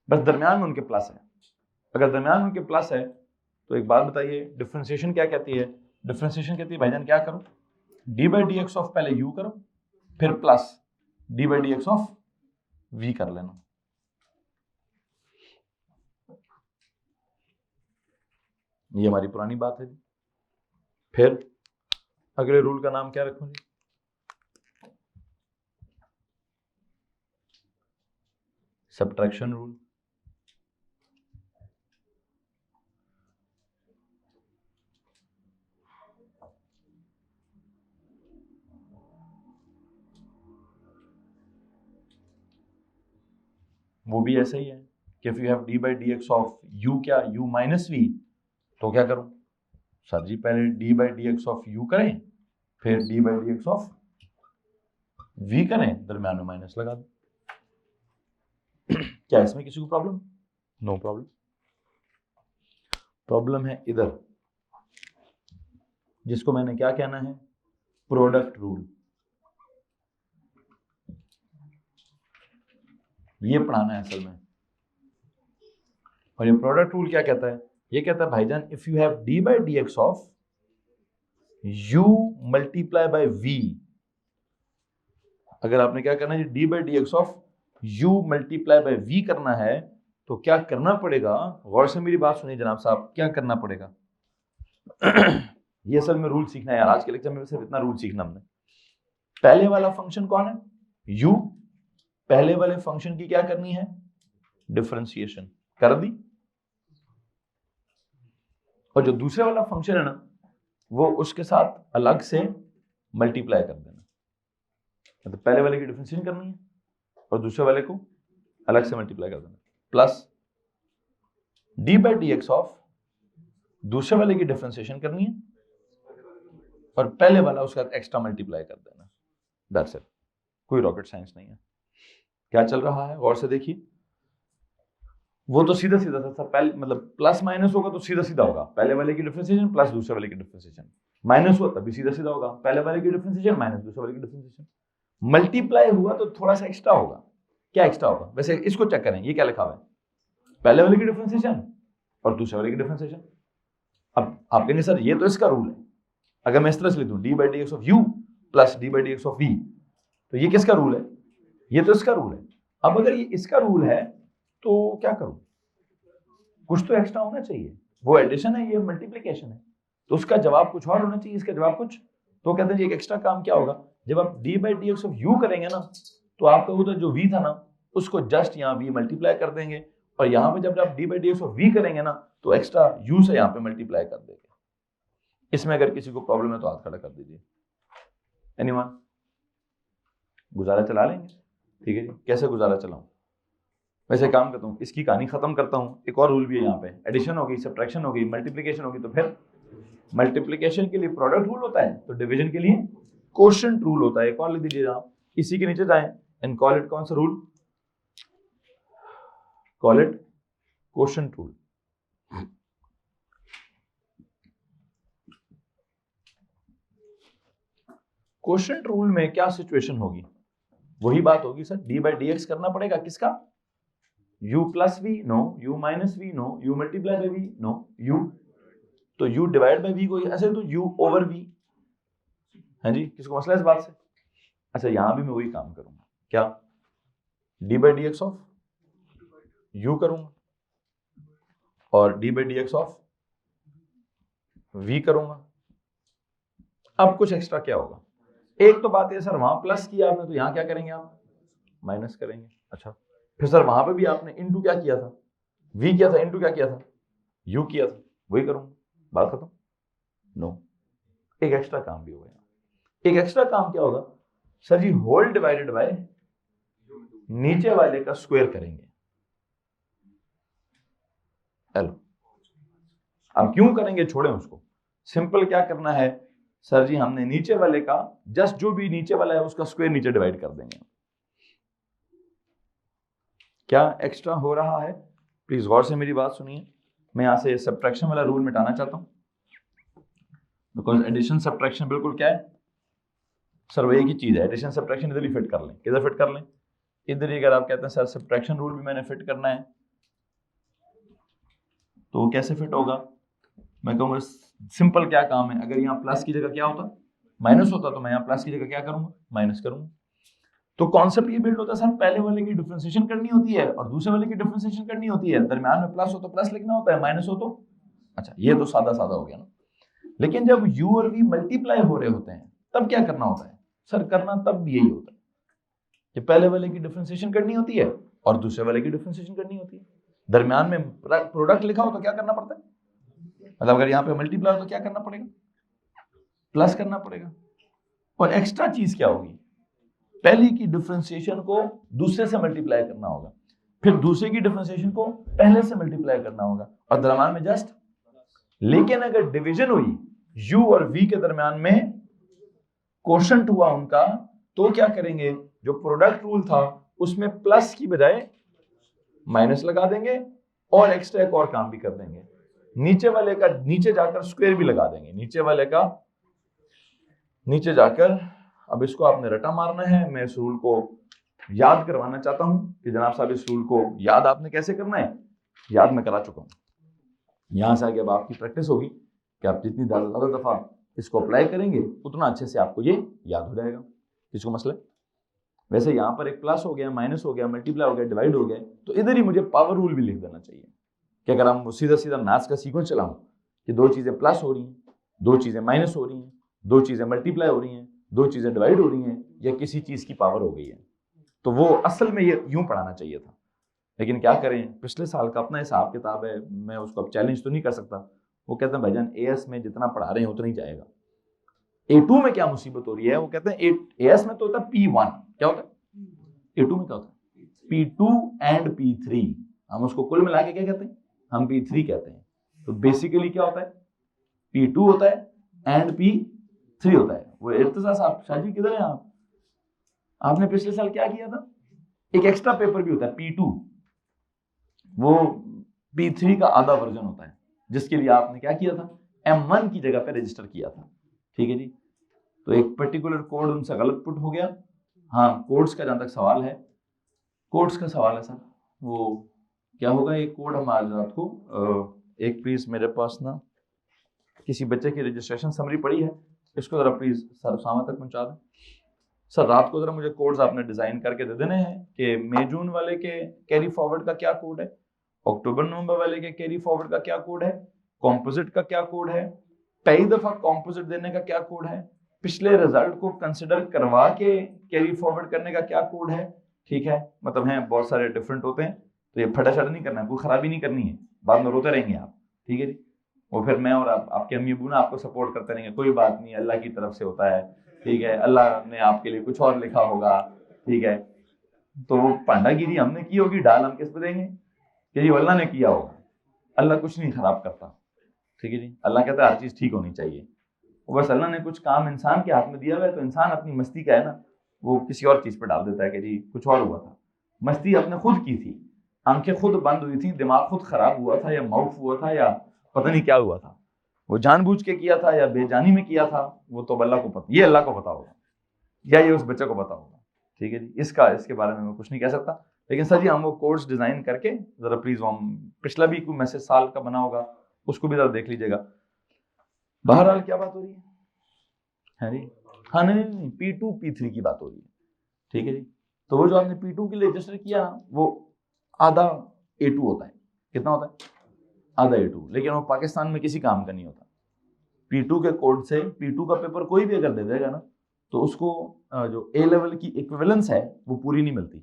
बस दरमियान में उनके प्लस है. अगर दरमियान में उनके प्लस है तो एक बात बताइए, डिफरेंशिएशन क्या कहती है? डिफरेंशिएशन कहती है भाईजान क्या करो, d by d x of पहले यू करो, फिर plus d by d x of v कर लेना। ये हमारी पुरानी बात है जी। फिर अगले रूल का नाम क्या रखूं जी, सब्ट्रैक्शन रूल। वो भी ऐसा ही है कि if you have d by d x of u, क्या यू माइनस वी, तो क्या करूं सर जी, पहले d by d x of u करें, फिर d by d x of v करें, दरम्यान में माइनस लगा दें। क्या इसमें किसी को प्रॉब्लम? No problem. प्रॉब्लम है इधर, जिसको मैंने क्या कहना है, प्रोडक्ट रूल। ये पढ़ाना है असल में। और ये प्रोडक्ट रूल क्या कहता है, ये कहता है भाईजान if you have d by d x of u multiply by v, अगर आपने क्या करना है, d by d x of u multiply by v करना है, तो क्या करना पड़ेगा, गौर से मेरी बात सुनिए जनाब साहब, क्या करना पड़ेगा। ये असल में रूल सीखना है यार, आज के लेक्चर में सिर्फ इतना रूल सीखना हमने। पहले वाला फंक्शन कौन है, यू, पहले वाले फंक्शन की क्या करनी है, डिफरेंशिएशन कर दी, और जो दूसरे वाला फंक्शन है ना, वो उसके साथ अलग से मल्टीप्लाई कर देना। मतलब पहले वाले की डिफरेंशिएशन करनी है और दूसरे वाले को अलग से मल्टीप्लाई कर देना, plus d by d x of दूसरे वाले की डिफरेंशिएशन करनी है और पहले वाला उसका एक्स्ट्रा मल्टीप्लाई कर देना। दैट्स इट, कोई रॉकेट साइंस नहीं है। क्या चल रहा है गौर से देखिए, वो तो सीधा सीधा था, पहले मतलब प्लस माइनस होगा तो सीधा सीधा होगा, पहले वाले की डिफरेंशिएशन प्लस दूसरे वाले की डिफरेंशिएशन, माइनस हुआ तभी सीधा सीधा होगा, पहले वाले की डिफरेंशिएशन माइनस दूसरे वाले की डिफरेंशिएशन। मल्टीप्लाई हुआ तो थोड़ा सा एक्स्ट्रा होगा। क्या एक्स्ट्रा होगा, वैसे इसको चेक करें, ये क्या लिखा हुआ है, पहले वाले की डिफरेंशिएशन और दूसरे वाले की डिफरेंशिएशन। अब आप कहेंगे सर ये तो इसका रूल है, अगर मैं इस तरह से लिख दूं d by d x of u plus d by d x of v, तो ये किसका रूल है, ये तो इसका रूल है। अब अगर ये इसका रूल है तो क्या करूं, कुछ तो एक्स्ट्रा होना चाहिए, वो एडिशन है, ये मल्टीप्लिकेशन है, तो उसका जवाब कुछ और होना चाहिए, इसका जवाब कुछ। तो कहते हैं जी एक एक्स्ट्रा काम क्या होगा, जब आप d by d x of you करेंगे ना, तो आपका उधर जो वी था ना, उसको जस्ट यहाँ वी मल्टीप्लाई कर देंगे, और यहाँ पे जब आप d by d x of v करेंगे ना, तो एक्स्ट्रा यू से यहाँ पे मल्टीप्लाई कर देंगे। इसमें अगर किसी को प्रॉब्लम है तो हाथ खड़ा कर दीजिए। एनीवन, गुजारा चला लेंगे, ठीक है जी। कैसे गुजारा चलाऊं, वैसे काम करता हूँ, इसकी कहानी खत्म करता हूँ। एक और रूल भी है यहाँ पे, एडिशन होगी, सब्ट्रैक्शन होगी, मल्टीप्लिकेशन होगी, तो फिर मल्टीप्लिकेशन के लिए प्रोडक्ट रूल होता है, तो डिवीजन के लिए कोशेंट रूल होता है। एक और लिख दीजिए आप, इसी के नीचे जाएं एंड कॉल इट, कौन सा rule, call it quotient rule. Quotient rule में क्या सिचुएशन होगी, वही बात होगी sir, d by d x करना पड़ेगा किसका, u plus v no, u minus v no, u multiply by v no, u, तो u डिवाइड बाई v को ऐसे तो u ओवर v है जी। किसको मसला है इस बात से? अच्छा यहां भी मैं वही काम करूंगा, क्या, d by d x of u करूंगा और d by d x of v करूंगा। अब कुछ एक्स्ट्रा क्या होगा, एक तो बात है सर वहां प्लस किया आपने, तो यहां क्या करेंगे आप, माइनस करेंगे। अच्छा फिर सर वहां पे भी आपने इनटू क्या किया था, v किया था, इनटू क्या किया था, u किया था, वही करूंगा, बात खत्म। नो, एक एक्स्ट्रा काम भी होगा यहाँ। एक एक्स्ट्रा काम क्या होगा सर जी, होल डिवाइडेड बाय नीचे वाले का स्क्वायर करेंगे। हेलो, अब क्यों करेंगे, छोड़ें उसको, सिंपल क्या करना है सर जी, हमने नीचे वाले का जस्ट जो भी नीचे वाला है उसका स्क्वायर नीचे डिवाइड कर देंगे। क्या एक्स्ट्रा हो रहा है, प्लीज गौर से मेरी बात सुनिए। मैं यहां से सब्ट्रैक्शन वाला रूल मिटाना चाहता हूं, बिकॉज एडिशन सब्ट्रैक्शन बिल्कुल क्या है सर, वो एक ही चीज है, एडिशन सब्ट्रैक्शन इधर ही फिट कर लें। किधर फिट कर लें, इधर ही। अगर आप कहते हैं सर सब्ट्रैक्शन रूल भी मैंने फिट करना है, तो वो कैसे फिट होगा, मैं कहूँगा सिंपल क्या काम है, अगर यहाँ प्लस की जगह क्या होता माइनस होता तो मैं यहाँ प्लस की जगह क्या करूंगा माइनस करूंगा। तो कॉन्सेप्ट ये बिल्ड होता है सर, पहले वाले की डिफरेंशिएशन करनी होती है और दूसरे वाले की डिफरेंशिएशन करनी होती है, दरम्यान में प्लस हो तो प्लस लिखना होता है, माइनस हो तो अच्छा, ये तो सादा सादा हो गया ना। लेकिन जब u और v मल्टीप्लाई हो रहे होते हैं तब क्या करना होता है सर, करना तब यही होता है कि पहले वाले की डिफरेंशिएशन करनी होती है और दूसरे वाले की डिफरेंशिएशन करनी होती है, दरम्यान में प्रोडक्ट लिखा हो तो क्या करना पड़ता है, मतलब अगर यहाँ पे मल्टीप्लाई हो तो क्या करना पड़ेगा, प्लस करना पड़ेगा। और एक्स्ट्रा चीज क्या होगी, पहली की डिफरेंशिएशन को दूसरे से मल्टीप्लाई करना होगा, फिर दूसरे की डिफरेंशिएशन को पहले से मल्टीप्लाई करना होगा और दरम्यान में जस्ट। लेकिन अगर डिवीजन हुई u और v के दरम्यान में कोशेंट हुआ उनका, तो क्या करेंगे, जो प्रोडक्ट रूल था उसमें प्लस की बजाय माइनस लगा देंगे और एक्स्ट्रा एक और काम भी कर देंगे, नीचे वाले का नीचे जाकर स्क्वायर भी लगा देंगे, नीचे वाले का नीचे जाकर। अब इसको आपने रटा मारना है, मैं इस रूल को याद करवाना चाहता हूं कि जनाब साहब इस रूल को याद आपने कैसे करना है, याद मैं करा चुका हूं। यहां से आगे अब आपकी प्रैक्टिस होगी कि आप जितनी ज्यादा दफा इसको अप्लाई करेंगे उतना अच्छे से आपको ये याद हो जाएगा। किसको मसला, वैसे यहाँ पर एक प्लस हो गया, माइनस हो गया, मल्टीप्लाई हो गया, डिवाइड हो गया, तो इधर ही मुझे पावर रूल भी लिख देना चाहिए कि अगर हम सीधा सीधा मैथ्स का सीक्वेंस चलाऊं कि दो चीजें प्लस हो रही हैं, दो चीजें माइनस हो रही हैं, दो चीजें मल्टीप्लाई हो रही हैं, दो चीजें डिवाइड हो रही हैं, या किसी चीज की पावर हो गई है, तो वो असल में ये यूं पढ़ाना चाहिए था। लेकिन क्या करें, पिछले साल का अपना हिसाब किताब है, मैं उसको अब चैलेंज तो नहीं कर सकता। वो कहते हैं भाईजान एएस में जितना पढ़ा रहे हैं उतना ही जाएगा। A2 में क्या मुसीबत हो रही है, वो कहते हैं एएस में तो होता है P1, क्या होता है A2 में क्या होता है P2 एंड P3, हम उसको कुल मिला के क्या कहते हैं, हम P3 कहते हैं। तो बेसिकली क्या होता है, P2 होता है एंड P3 होता है। वो इर्तिजा साहब, शाजी किधर है आप, आपने पिछले साल क्या किया था, एक एक्स्ट्रा पेपर भी होता है P2, वो P3 का आधा वर्जन होता है, जिसके लिए आपने क्या किया था, M1 की जगह पे रजिस्टर किया था। ठीक है जी, तो एक पर्टिकुलर कोड उनसे गलत पुट हो गया। हाँ, कोड्स का जहां तक सवाल है, कोड्स का सवाल है सर, वो क्या होगा, एक कोड हम आज रात को एक प्लीज मेरे पास ना किसी बच्चे की रजिस्ट्रेशन समरी पड़ी है, इसको जरा प्लीज सर सामा तक पहुंचा दें। सर रात को जरा मुझे कोड्स आपने डिजाइन करके दे देने हैं कि मई जून वाले के कैरी फॉरवर्ड का क्या कोड है, अक्टूबर नवंबर वाले के कैरी फॉरवर्ड का क्या कोड है, कॉम्पोजिट का क्या कोड है, कई दफा कॉम्पोजिट देने का क्या कोड है, पिछले रिजल्ट को कंसिडर करवा के कैरी फॉरवर्ड करने का क्या कोड है। ठीक है, मतलब हैं बहुत सारे डिफरेंट होते हैं, तो ये फटाफट नहीं करना है, कोई खराबी नहीं करनी है, बाद में रोते रहेंगे आप। ठीक है जी, वो फिर मैं और आपके अम्मी अबू ना आपको सपोर्ट करते रहेंगे, कोई बात नहीं, अल्लाह की तरफ से होता है। ठीक है, अल्लाह ने आपके लिए कुछ और लिखा होगा। ठीक है, तो वो पांडागिरी हमने की होगी, डाल हम किस पे देंगे कि ये अल्लाह ने किया होगा। अल्लाह कुछ नहीं खराब करता। ठीक है जी, अल्लाह कहता है हर चीज ठीक होनी चाहिए, बस अल्लाह ने कुछ काम इंसान के हाथ में दिया हुआ है, तो इंसान अपनी मस्ती का है ना, वो किसी और चीज पे डाल देता है कि जी कुछ और हुआ था। मस्ती आपने खुद की थी, आंखें खुद बंद हुई थी, दिमाग खुद खराब हुआ था, या माउफ हुआ था, या पता नहीं क्या हुआ था, वो जानबूझ के किया था या बेजानी में किया था, वो तो अल्लाह को पता, ये अल्लाह को पता होगा या ये उस बच्चे को पता होगा। ठीक है जी, इसके बारे में मैं कुछ नहीं कह सकता। लेकिन सर जी हम वो कोर्स डिजाइन करके जरा प्लीज, हम पिछला भी कोई मैसेज साल का बना होगा उसको भी जरा देख लीजिएगा। बहरहाल क्या बात हो रही है जी, हाँ नहीं P2 P3 की बात हो रही है। ठीक है जी, तो वो जो आपने P2 के लिए रजिस्टर किया वो आधा A2 होता है, कितना होता है, आधा A2, लेकिन वो पाकिस्तान में किसी काम का नहीं होता। P2 के कोड से P2 का पेपर कोई भी अगर दे देगा ना, तो उसको जो A लेवल की इक्विवेलेंस है वो पूरी नहीं मिलती।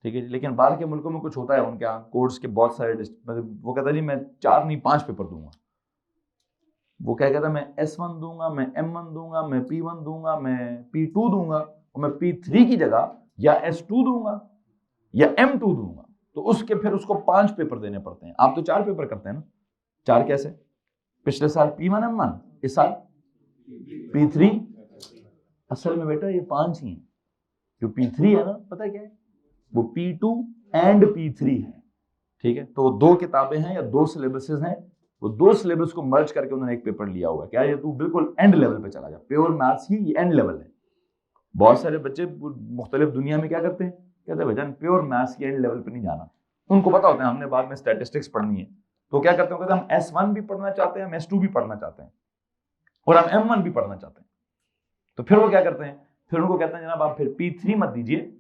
ठीक है जी, लेकिन बाहर के मुल्कों में कुछ होता है, उनके यहाँ कोर्स के बहुत सारे मतलब वो कहता है जी मैं 4 नहीं 5 पेपर दूंगा। वो क्या कहता है, मैं S1 दूंगा, मैं M1 दूंगा, मैं P1 दूंगा, मैं P2 दूंगा, और मैं P3 की जगह या S2 दूंगा या M2 दूंगा, तो उसके फिर उसको 5 पेपर देने पड़ते हैं। आप तो 4 पेपर करते हैं ना, 4 कैसे, पिछले साल P1 M1, इस साल P3। असल में बेटा ये 5 ही है, जो P3 है ना, पता है क्या है, वो P2 एंड P3 है। ठीक है, तो 2 किताबें हैं या 2 सिलेबसेस हैं, वो 2 सिलेबस को मर्ज करके उन्होंने एक पेपर लिया हुआ है। क्या ये तू बिल्कुल एंड लेवल पे चला जा, प्योर मैथ्स ही ये एंड लेवल है। बहुत सारे बच्चे मुख्तलिफ दुनिया में क्या करते हैं, कहते हैं भाईजान प्योर मैथ्स की एंड लेवल पे नहीं जाना, उनको पता होता है हमने बाद में स्टैटिस्टिक्स पढ़नी है, तो क्या करते हैं, हम S1 भी पढ़ना चाहते हैं, हम S2 भी पढ़ना चाहते हैं और हम M1 भी पढ़ना चाहते हैं। तो फिर वो क्या करते हैं, फिर उनको कहते हैं जनाब आप फिर P3 मत दीजिए,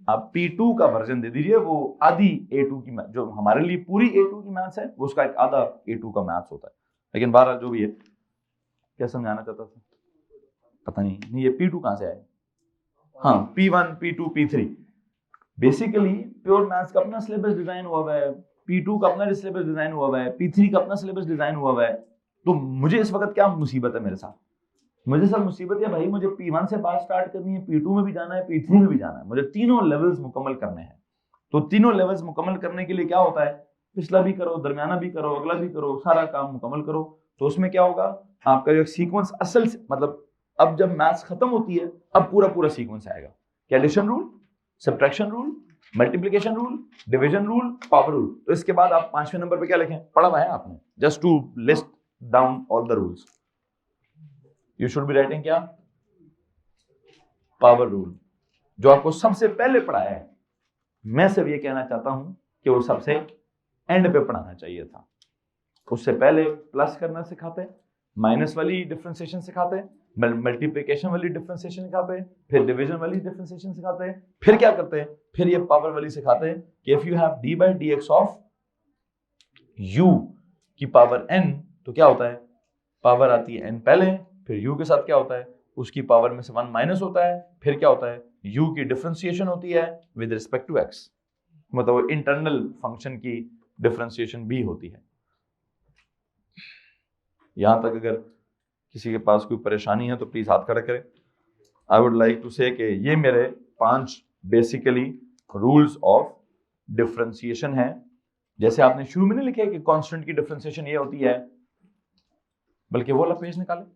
आप P2 का वर्जन दे दीजिए, वो आधी A2 की जो हमारे लिए पूरी A2 की मैथ्स है वो उसका एक आधा A2 का मैथ्स होता है। लेकिन बहरहाल जो भी है, क्या समझाना चाहता था पता नहीं ये P2 कहां से आया, हाँ P1 P2 P3 basically pure maths का अपना सिलेबस डिजाइन हुआ है, P2 का अपना सिलेबस डिजाइन हुआ है, P3 का अपना सिलेबस डिजाइन हुआ है। तो मुझे इस वक्त क्या मुसीबत है मेरे साथ, मुझे सर मुसीबत है भाई, मुझे P1 से बात स्टार्ट करनी है, P2 में भी जाना है, P3 में भी जाना है, मुझे तीनों लेवल्स मुकम्मल करने हैं। तो तीनों लेवल्स मुकम्मल करने के लिए क्या होता है, पिछला भी करो, दरमियाना भी करो, अगला भी करो, सारा काम मुकम्मल करो। तो उसमें क्या होगा, आपका जो सीक्वेंस असल से, मतलब अब जब मैथ्स खत्म होती है अब पूरा पूरा सीक्वेंस आएगा कि addition rule, subtraction rule, multiplication rule, division rule, power rule. तो इसके बाद आप 5वें नंबर पे क्या लिखें, पढ़ा हुआ है आपने, just to list down all the rules, you should be writing क्या, पावर रूल, जो आपको सबसे पहले पढ़ाया है। मैं सिर्फ ये कहना चाहता हूं कि वो सबसे एंड पे पढ़ाना चाहिए था, उससे पहले प्लस करना सिखाते, माइनस वाली डिफरेंशिएशन सिखाते, मल्टीप्लिकेशन वाली डिफरेंशिएशन सिखाते, फिर डिवीजन वाली डिफरेंशिएशन सिखाते, फिर क्या करते हैं, फिर ये पावर वाली सिखाते हैं कि if you have d by dx of u की पावर n, तो क्या होता है, पावर आती है n पहले, फिर u के साथ क्या होता है, उसकी पावर में से 1 माइनस होता है, फिर क्या होता है, u की डिफरेंशिएशन होती है विद रिस्पेक्ट टू x, मतलब इंटरनल फंक्शन की डिफरेंशिएशन भी होती है। यहां तक अगर किसी के पास कोई परेशानी है तो प्लीज हाथ खड़ा करें। आई वुड लाइक टू से कि ये मेरे 5 बेसिकली रूल्स ऑफ डिफरेंशिएशन है। जैसे आपने शुरू में नहीं लिखे कि कांस्टेंट की डिफरेंशिएशन ये होती है, बल्कि वो वाला पेज निकालें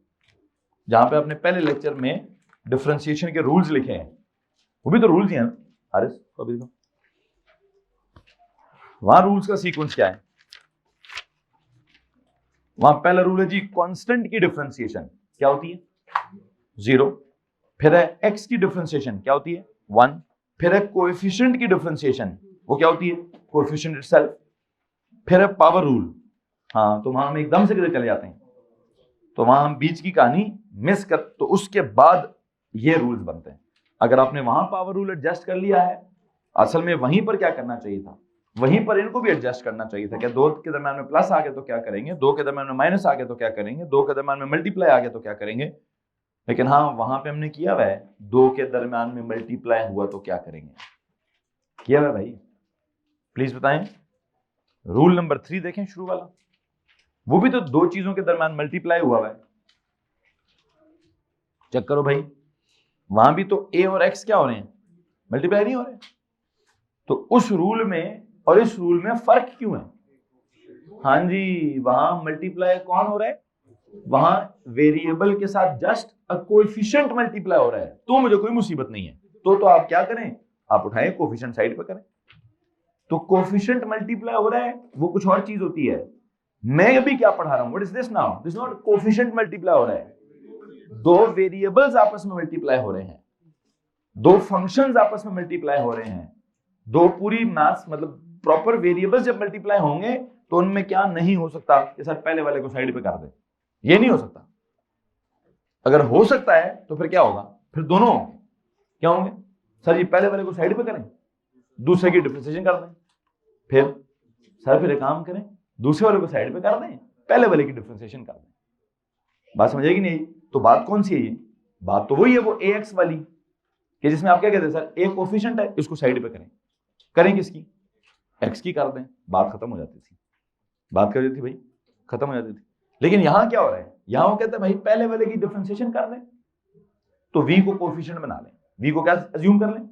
जहां पे आपने पहले लेक्चर में डिफरेंशिएशन के रूल्स लिखे हैं, वो भी तो रूल्स ही हैं हारिस, कभी देखो वहां रूल्स का सीक्वेंस क्या है। वहां पहला रूल है जी, कांस्टेंट की डिफरेंशिएशन क्या होती है, 0, फिर है x की डिफरेंशिएशन क्या होती है, 1, फिर है कोएफिशिएंट की डिफरेंशिएशन वो क्या होती है, कोएफिशिएंट इटसेल्फ, फिर है पावर रूल। हाँ, तो वहां हम एकदम से किधर चले जाते हैं, तो वहां हम बीच की कहानी मिस कर, तो उसके बाद ये रूल्स बनते हैं। अगर आपने वहां पावर रूल एडजस्ट कर लिया है, असल में वहीं पर क्या करना चाहिए था, वहीं पर इनको भी एडजस्ट करना चाहिए था। क्या 2 के दरम्यान में प्लस आ गया तो क्या करेंगे, 2 के दरम्यान में माइनस आ गया तो क्या करेंगे, 2 के दरम्यान में मल्टीप्लाई आ गया तो क्या करेंगे। लेकिन हाँ, वहां पे हमने किया हुआ है 2 के दरम्यान में मल्टीप्लाई हुआ तो क्या करेंगे, किया हुआ है भाई, प्लीज बताएं। रूल नंबर 3 देखें, शुरू वाला, वो भी तो 2 चीजों के दरम्यान मल्टीप्लाई हुआ है, चेक करो भाई, वहां भी तो a और x क्या हो रहे हैं, मल्टीप्लाई नहीं हो रहे। तो उस रूल में और इस रूल में फर्क क्यों है, हाँ जी, वहां मल्टीप्लाई कौन हो रहा है, वहां वेरिएबल के साथ जस्ट अ कोएफिशिएंट मल्टीप्लाई हो रहा है, तो मुझे कोई मुसीबत नहीं है। तो आप क्या करें, आप उठाएं कोएफिशिएंट साइड पे करें। तो कोएफिशिएंट मल्टीप्लाई हो रहा है वो कुछ और चीज होती है। मैं अभी क्या पढ़ा रहा हूं, what is this now, this not coefficient multiply हो रहा है, 2 वेरिएबल्स आपस में मल्टीप्लाई हो रहे हैं, 2 फंक्शंस आपस में मल्टीप्लाई हो रहे हैं, 2 पूरी मैथ्स, मतलब प्रॉपर वेरिएबल्स जब मल्टीप्लाई होंगे तो उनमें क्या नहीं हो सकता कि सर पहले वाले को साइड पे कर दे, ये नहीं हो सकता। अगर हो सकता है तो फिर क्या होगा, फिर दोनों क्या होंगे, सर ये पहले वाले को साइड पे करें, दूसरे की डिफरेंशिएशन कर दें, फिर सर फिर एक काम करें, दूसरे वाले को साइड पे कर दें, पहले वाले की डिफरेंशिएशन कर दें। बात समझेगी नहीं, तो बात कौन सी है ये, बात तो वही है वो ax वाली, कि जिसमें आप क्या कहते हैं, सर a कोफिशिएंट है, इसको साइड पे करें, करें किसकी, x की कर दें, बात खत्म हो जाती थी, बात कर देती भाई, खत्म हो जाती थी। लेकिन यहां क्या हो रहा है, यहां वो कहते हैं भाई पहले वाले की डिफरेंशिएशन कर दें, तो v को कोफिशिएंट बना लें, v को क्या अज्यूम कर लें,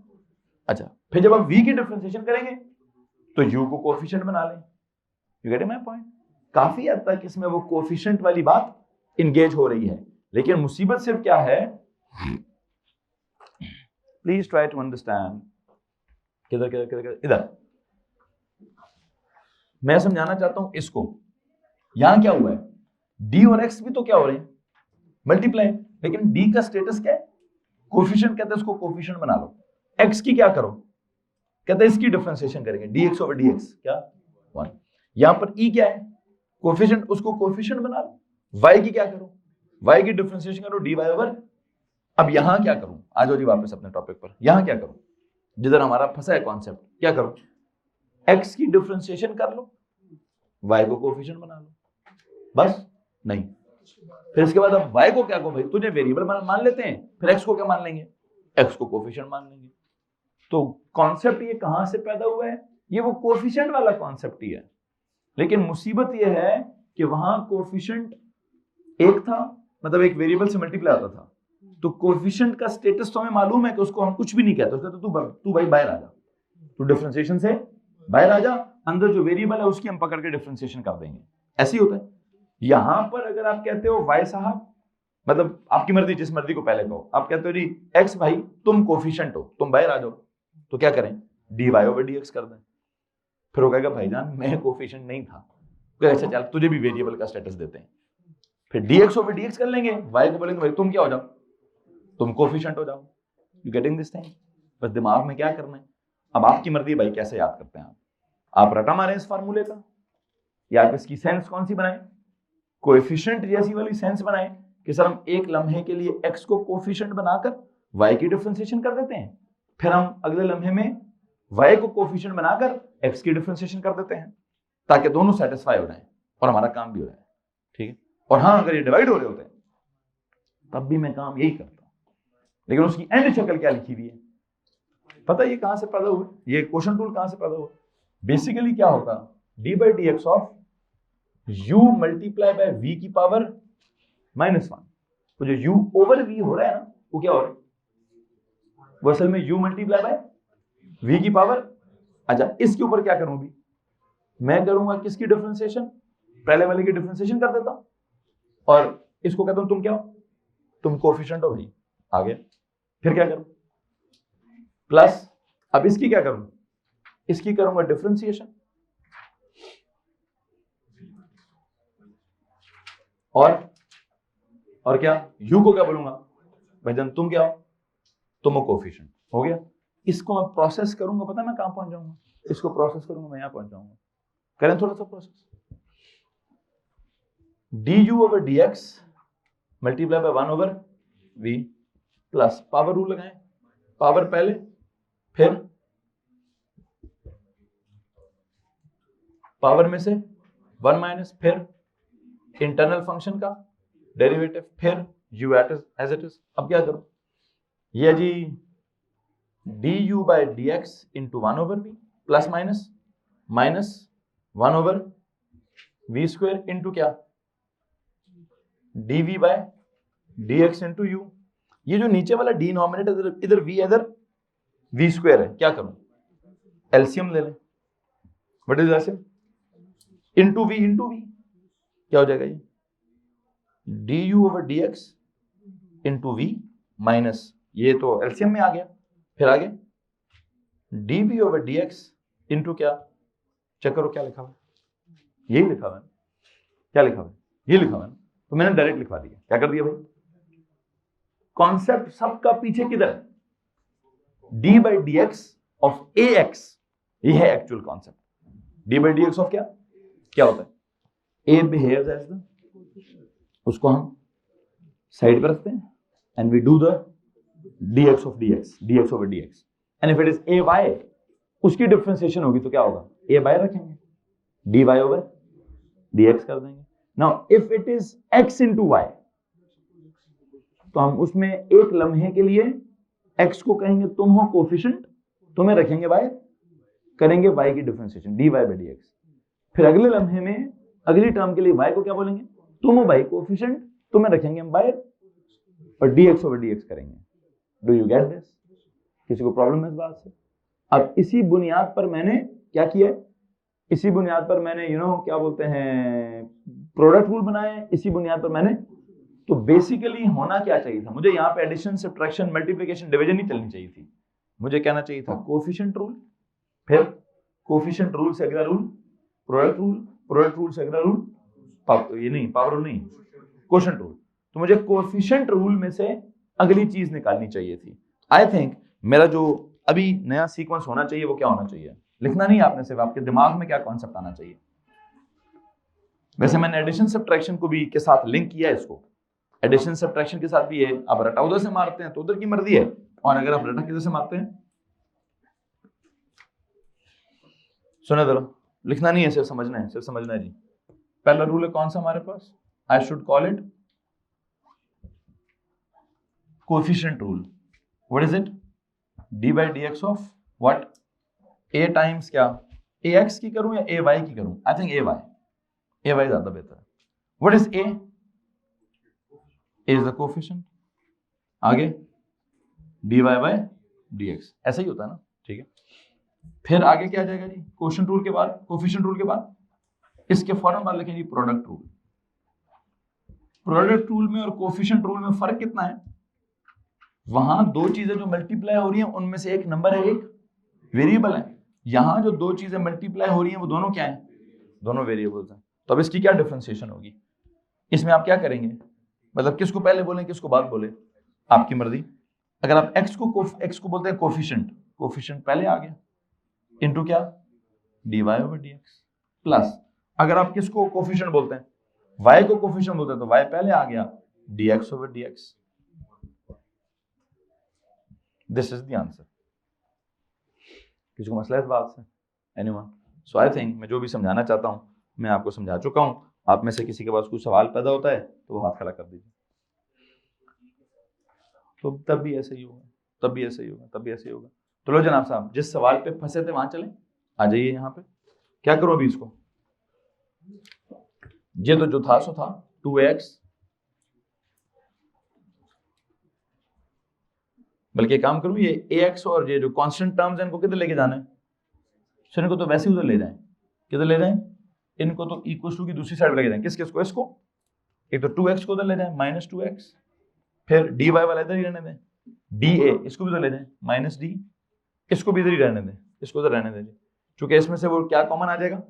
अच्छा, फिर जब आप v की डिफरेंशिएशन करेंगे तो u को कोफिशिएंट बना लें। यू गेट माय पॉइंट, काफी हद तक इसमें वो कोफिशिएंट वाली बात इंगेज हो रही है। लेकिन मुसीबत सिर्फ क्या है, प्लीज ट्राई टू अंडरस्टैंड, किधर किधर किधर इधर, मैं समझाना चाहता हूं इसको। यहां क्या हुआ है, d और x भी तो क्या हो रहे हैं, मल्टीप्लाई, लेकिन d का स्टेटस क्या है, कोफिशिएंट, कहते हैं उसको कोफिशिएंट बना लो। x की क्या करो, कहते हैं इसकी डिफरेंशिएशन करेंगे, dx ओवर dx क्या 1। यहां पर e क्या है, कोफिशिएंट, उसको कोफिशिएंट बना लो, y की क्या करो, y की डिफरेंशिएशन करो dy ओवर। अब यहां क्या करूं, आ जाओ जी वापस अपने टॉपिक पर, यहां क्या करूं, जिधर हमारा फंसा है कॉन्सेप्ट, क्या करूं, x की डिफरेंशिएशन कर लो, y को कोफिशिएंट बना लो, बस। नहीं, फिर इसके बाद अब y को क्या कहो भाई, तुझे वेरिएबल मान लेते हैं, फिर x को क्या मान लेंगे, x को कोफिशिएंट मान लेंगे। तो कॉन्सेप्ट ये कहां से पैदा हुआ है, ये वो कोफिशिएंट वाला कॉन्सेप्ट ही है, लेकिन मुसीबत ये है कि वहां कोफिशिएंट एक था, मतलब एक वेरिएबल से मल्टीप्लाई होता था, तो कोफिशिएंट का स्टेटस तो हमें मालूम है कि उसको हम कुछ भी नहीं कहते, उसको तो तू भाई बाहर आ जा, तू डिफरेंशिएशन से बाहर आ जा, अंदर जो वेरिएबल है उसकी हम पकड़ के डिफरेंशिएशन कर देंगे, ऐसे ही होता है। यहां पर अगर आप कहते हो वाई साहब, मतलब आपकी मर्जी, जिस मर्जी को पहले कहो, आप कहते हो जी एक्स भाई तुम कोफिशिएंट हो, तुम बाहर आ जाओ, तो क्या करें, d y over d x कर दें। फिर वो कहेगा भाईजान मैं कोफिशिएंट नहीं था, तो अच्छा चल तुझे भी वेरिएबल का स्टेटस देते हैं, फिर dx ओवर dx कर लेंगे, y को बोलेंगे भाई तुम क्या हो जाओ, तुम कोफिशिएंट हो जाओ। You getting this thing? बस दिमाग में क्या करना है, अब आपकी मर्जी भाई कैसे याद करते हैं आप रटा मारें इस फार्मूले का, या आप इसकी सेंस कौन सी बनाएं, कोएफिशिएंट जैसी वाली सेंस बनाएं कि सर हम एक लम्हे के लिए x को कोफिशिएंट बनाकर y की डिफरेंशिएशन कर देते हैं, फिर हम अगले लम्हे में y को कोफिशिएंट बनाकर x की डिफरेंशिएशन कर देते हैं, ताकि दोनों सेटिस्फाई हो जाए और हमारा काम भी हो जाए, ठीक है। और हाँ, अगर ये डिवाइड हो रहे होते हैं तब भी मैं काम यही करता हूं, लेकिन उसकी एंड शक्ल क्या लिखी हुई है पता है, ये कहां से पैदा हुआ, ये क्वेश्चन टूल कहां से पैदा हुआ, बेसिकली क्या होता, d by d x of u multiply by v की पावर -1, तो जो u ओवर v हो रहा है ना, वो क्या हो रहा है, वो असल में u मल्टीप्लाई बाय v की पावर। अच्छा, इसके ऊपर क्या करूं भी, मैं करूंगा किसकी डिफरेंशिएशन, पहले वाले की डिफरेंशिएशन कर देता हूं, और इसको कहता हूं तुम क्या हो, तुम कोफिशिएंट हो भाई, आ गया। फिर क्या करूं, प्लस, अब इसकी क्या करूं, इसकी करूंगा डिफरेंशिएशन, और क्या, u को क्या बोलूंगा, भाईजान तुम क्या हो, तुम हो कोफिशिएंट, हो गया। इसको मैं प्रोसेस करूंगा, पता है मैं कहां पहुंच जाऊंगा, इसको प्रोसेस करूंगा मैं यहां पहुंच जाऊंगा, करें थोड़ा सा process, du over dx multiply by 1 over v plus power rule लगाएं, पावर पहले, फिर पावर में से 1 माइनस, फिर इंटरनल फंक्शन का डेरिवेटिव, फिर u एज इट इज। अब क्या करो, ये जी du by dx into 1 over v plus minus 1 over v square into क्या, dv by dx into u। ये जो नीचे वाला डिनोमिनेटर इधर v इधर v स्क्वायर है, क्या करूं, एलसीएम ले लें, what is LCM, into v क्या हो जाएगा, ये du over dx into v minus, ये तो एलसीएम में आ गया, फिर आगे dv ओवर dx इंटू क्या, चेक करो क्या लिखा हुआ है, यही लिखा हुआ है, क्या लिखा हुआ है, ये लिखा हुआ है, तो मैंने डायरेक्ट लिखवा दिया, क्या कर दिया भाई, कॉन्सेप्ट सबका पीछे किधर है, d by d x of A x, ये है actual concept, d by d x of क्या होता है, a बिहेव्स एज द, उसको हम साइड पर रखते हैं, and we do the dx of dx over dx, and if it is a y, उसकी डिफरेंशिएशन होगी तो क्या होगा, a y रखेंगे, dy ओवर dx कर देंगे। Now if it is x into y, तो हम उसमें एक लम्हे के लिए x को कहेंगे तुम हो कोफिशिएंट, तुम्हें रखेंगे y, करेंगे y की डिफरेंशिएशन dy बाय dx, फिर अगले लम्हे में अगली टर्म के लिए y को क्या बोलेंगे, तुम हो भाई कोफिशिएंट, तुम्हें रखेंगे हम y, और dx ओवर dx करेंगे। Do you get this? किसी को प्रॉब्लम है इस बात से? अब इसी बुनियाद पर मैंने क्या किया, इसी बुनियाद पर मैंने क्या बोलते हैं, प्रोडक्ट रूल बनाए, इसी बुनियाद पर मैंने, तो बेसिकली होना क्या चाहिए था, मुझे यहाँ पे एडिशन, सब्ट्रैक्शन, मल्टीप्लिकेशन, डिवीजन नहीं चलनी चाहिए थी, मुझे कहना चाहिए था कोफिशिएंट रूल, फिर कोफिशिएंट रूल से अगला rule product rule, product rule से अगला रूल ये नहीं, पावर रूल नहीं, कोशेंट रूल। तो मुझे कोफिशिएंट रूल में से अगली चीज निकालनी चाहिए थी। आई थिंक मेरा जो अभी नया सीक्वेंस होना चाहिए वो क्या होना चाहिए, लिखना नहीं आपने, सिर्फ आपके दिमाग में क्या कॉन्सेप्ट आना चाहिए, वैसे मैंने एडिशन सब्ट्रैक्शन को भी के साथ लिंक किया है इसको, एडिशन सब्ट्रैक्शन के साथ भी है। आप रटा उधर से मारते हैं तो उधर की मर्जी है, और अगर आप रटा किधर से मारते हैं, सुने जरा, लिखना नहीं है, सिर्फ समझना है, सिर्फ समझना है जी। पहला रूल है कौन सा हमारे पास, I should call it coefficient rule. What is it, d by d x of what, a times क्या, ए एक्स की करूं या ए वाई की करूं, आई थिंक ए वाई ज्यादा बेहतर है। What is a is the coefficient, आगे d y by d x, ऐसा ही होता है ना, ठीक है। फिर आगे क्या आ जाएगा जी, कोएफिशिएंट रूल के बाद, कोएफिशिएंट रूल के बाद इसके फौरन बाद लिखेंगे प्रोडक्ट रूल। प्रोडक्ट रूल में और कोएफिशिएंट रूल में फर्क कितना है, वहां दो चीजें जो मल्टीप्लाई हो रही हैं उनमें से एक नंबर है, एक वेरिएबल है। यहां जो दो चीजें मल्टीप्लाई हो रही हैं वो दोनों क्या है, दोनों वेरिएबल्स हैं। तो अब इसकी क्या डिफरेंशिएशन होगी, इसमें आप क्या करेंगे, मतलब किसको पहले बोलें किसको बाद बोले, आपकी मर्जी। अगर आप x को बोलते हैं कोएफिशिएंट पहले आ गया, इनटू क्या, dy ओवर dx, प्लस अगर आप किसको कोएफिशिएंट बोलते हैं, y को कोएफिशिएंट बोलते हैं तो y पहले आ गया, dx over dx। This is the answer. किसी को मसला है इस बात से, एनीवन? सो आई थिंक मैं जो भी समझाना चाहता हूं मैं आपको समझा चुका हूं। आप में से किसी के पास कुछ सवाल पैदा होता है तो वो हाथ खड़ा कर दीजिए। तो तब भी ऐसे ही होगा, तब भी ऐसे ही होगा, तब भी ऐसे ही होगा। तो लो जनाब साहब, जिस सवाल पे फंसे थे वहां चले, आ जाइए यहाँ पे। क्या करूं अभी इसको, ये तो जो था सो था 2x, बल्कि एक काम करूं, ये ax और ये जो कांस्टेंट टर्म्स हैं इनको किधर लेके जाना है, सो इनको तो वैसे उधर ले जाएं, किधर ले जाएं, इनको तो इक्वल टू की दूसरी साइड लेके जाएं। किस किसको, इसको, एक तो 2x को उधर ले जाएं माइनस 2x, फिर dy वाला इधर ही रहने दें, dA इसको भी उधर ले जाएं माइनस d, इसको भी इधर ही रहने दें, इसको उधर रहने दें, क्योंकि इसमें से वो क्या कॉमन आ जाएगा,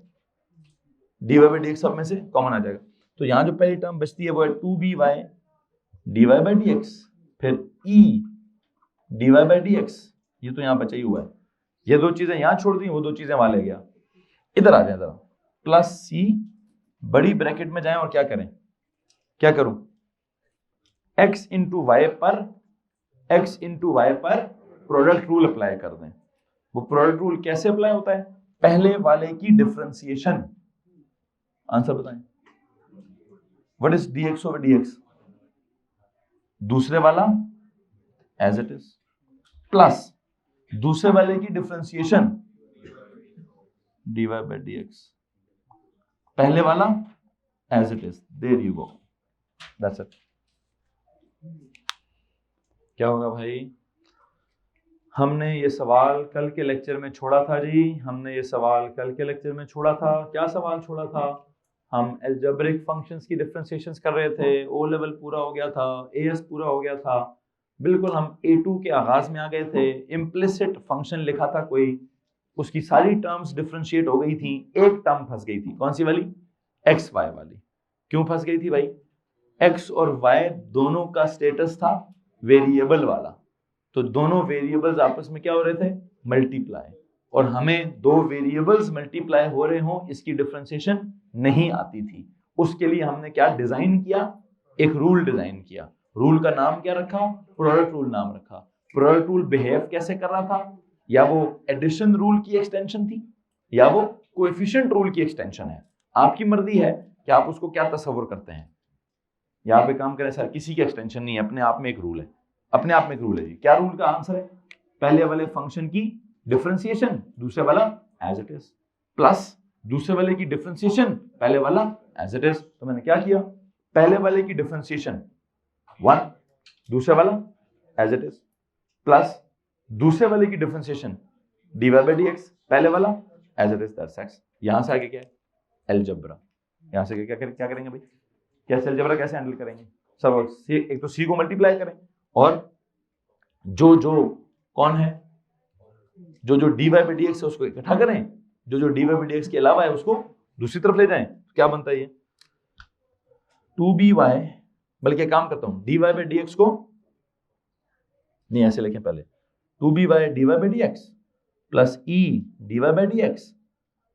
dy बाई dx सब में से कॉमन आ जाएगा। तो यहाँ जो पहली टर्म बचती है वो है 2by dy बाई dx, फिर e dy बाई dx, ये तो यहाँ बचा ही हुआ है। ये दो चीजें यहाँ छोड़ दी, वो दो चीजें वहां ले गया। इधर आ जाए जरा, प्लस c, बड़ी ब्रैकेट में जाएं और क्या करें, क्या करूं, x इंटू वाई पर प्रोडक्ट रूल अप्लाई कर दें। वो प्रोडक्ट रूल कैसे अप्लाई होता है, पहले वाले की डिफरेंशिएशन, आंसर बताएं, what is dx over dx, दूसरे वाला एज इट इज, प्लस दूसरे वाले की डिफरेंशिएशन dy बाई dx, पहले वाला as it is, there you go, that's it. क्या होगा भाई, हमने ये सवाल कल के लेक्चर में छोड़ा था जी, हमने ये सवाल कल के लेक्चर में छोड़ा था। क्या सवाल छोड़ा था, हम अलजेब्रिक फंक्शंस की डिफरेंशिएशंस कर रहे थे, ओ लेवल पूरा हो गया था, एएस पूरा हो गया था, बिल्कुल हम A2 के आगाज में आ गए थे। इम्प्लिसिट फंक्शन लिखा था कोई, उसकी सारी टर्म्स डिफरेंशिएट हो गई थी, एक टर्म फंस गई थी, कौन सी वाली, एक्स वाई वाली। क्यों फंस गई थी भाई, एक्स और वाई दोनों का स्टेटस था वेरिएबल वाला, तो दोनों वेरिएबल्स आपस में क्या हो रहे थे, मल्टीप्लाई, और हमें दो वेरिएबल्स मल्टीप्लाई हो रहे हों इसकी डिफरेंशिएशन नहीं आती थी। उसके लिए हमने क्या डिजाइन किया, एक रूल डिजाइन किया। रूल का नाम क्या रखा, प्रोडक्ट रूल नाम रखा। प्रोडक्ट रूल बिहेव कैसे कर रहा था, या वो एडिशन रूल की एक्सटेंशन थी या वो कोएफिशिएंट रूल की एक्सटेंशन है, आपकी मर्जी है कि आप उसको क्या तस्वर करते हैं। यहाँ पे काम करें सर, किसी की एक्सटेंशन नहीं है, अपने आप में एक रूल है, अपने आप में एक रूल है जी। क्या रूल का आंसर है, पहले वाले फंक्शन की डिफरेंशिएशन, दूसरे वाला एज इट इज, प्लस दूसरे वाले की डिफरेंशिएशन, पहले वाला एज इट इज। तो मैंने क्या किया, पहले वाले की डिफरेंशिएशन 1, दूसरे वाला एज इट इज, प्लस दूसरे वाले की डिफरेंशिएशन dy बाई dx, पहले वाला as it is, that's x। यहां से आगे क्या है, अलजेब्रा। यहां से क्या करेंगे भाई, कैसे अलजेब्रा कैसे हैंडल करेंगे, सब एक तो c को मल्टीप्लाई करें, और जो कौन है, जो dy बाई dx है उसको इकट्ठा करें, जो dy बाई dx के अलावा है उसको दूसरी तरफ ले जाएं। तो क्या बनता है ये 2by, बल्कि काम करता हूं, dy बाई dx को नहीं ऐसे लिखें, पहले 2by dy by dx plus e dy by dx।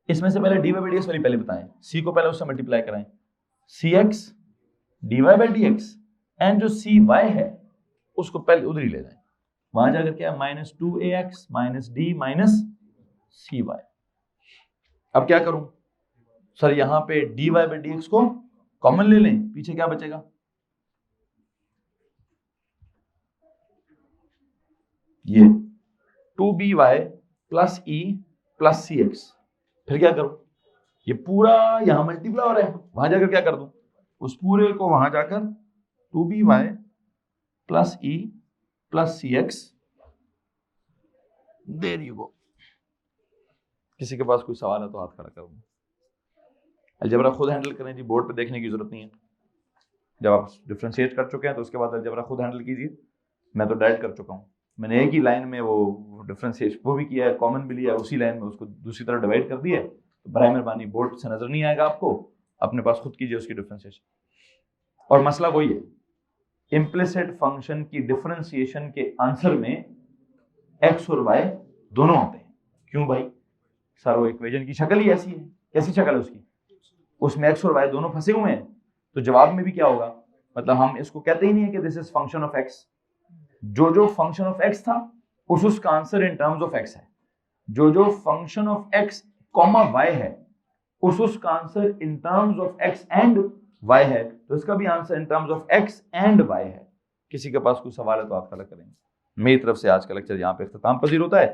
इसमें से पहले dy बाई dx वाली पहले बताएं, c को पहले उससे मल्टीप्लाई कराएं, c x d y by d x, and जो सी वाई है उसको पहले उधर ही ले जाए, वहां जाकर क्या minus 2ax minus d minus c y. अब क्या करूं सर, यहां पे d y by d x को कॉमन ले लें, पीछे क्या बचेगा, ये 2by plus e plus c x. फिर क्या करूं, ये पूरा यहां मल्टीप्लाई हो रहा है, वहां जाकर क्या कर दूं, उस पूरे को वहां जाकर 2by plus e plus c x, there you go. किसी के पास कोई सवाल है तो हाथ खड़ा करो। अलजेब्रा खुद हैंडल करें जी, बोर्ड पे देखने की जरूरत नहीं है। जब आप डिफरेंशिएट कर चुके हैं तो उसके बाद अलजेब्रा खुद हैंडल कीजिए। मैं तो डायरेक्ट कर चुका हूँ, मैंने एक ही लाइन में वो डिफरेंशिएट वो भी किया है, कॉमन भी लिया है, उसी लाइन में उसको दूसरी तरफ डिवाइड कर दिया है। तो बराए मेहरबानी बोर्ड से नजर नहीं आएगा आपको, अपने पास खुद कीजिए उसकी डिफरेंशिएशन। और मसला वही है, इम्प्लिसिट फंक्शन की डिफरेंशिएशन के आंसर में एक्स और वाई दोनों आते हैं। क्यों भाई, सर वो इक्वेशन की शक्ल ही ऐसी है। कैसी शक्ल है उसकी, उसमें एक्स और वाई दोनों फंसे हुए हैं, तो जवाब में भी क्या होगा, मतलब हम इसको कहते ही नहीं है कि this is function of x. जो फंक्शन ऑफ एक्स था उसका answer in terms of x है, जो function of x comma y है उसका answer in terms of x and y है, तो इसका भी answer in terms of x and y है। किसी के पास कोई सवाल है तो आप खड़ा करेंगे। मेरी तरफ से आज का लेक्चर यहाँ पे इख्तिताम पजीर होता है।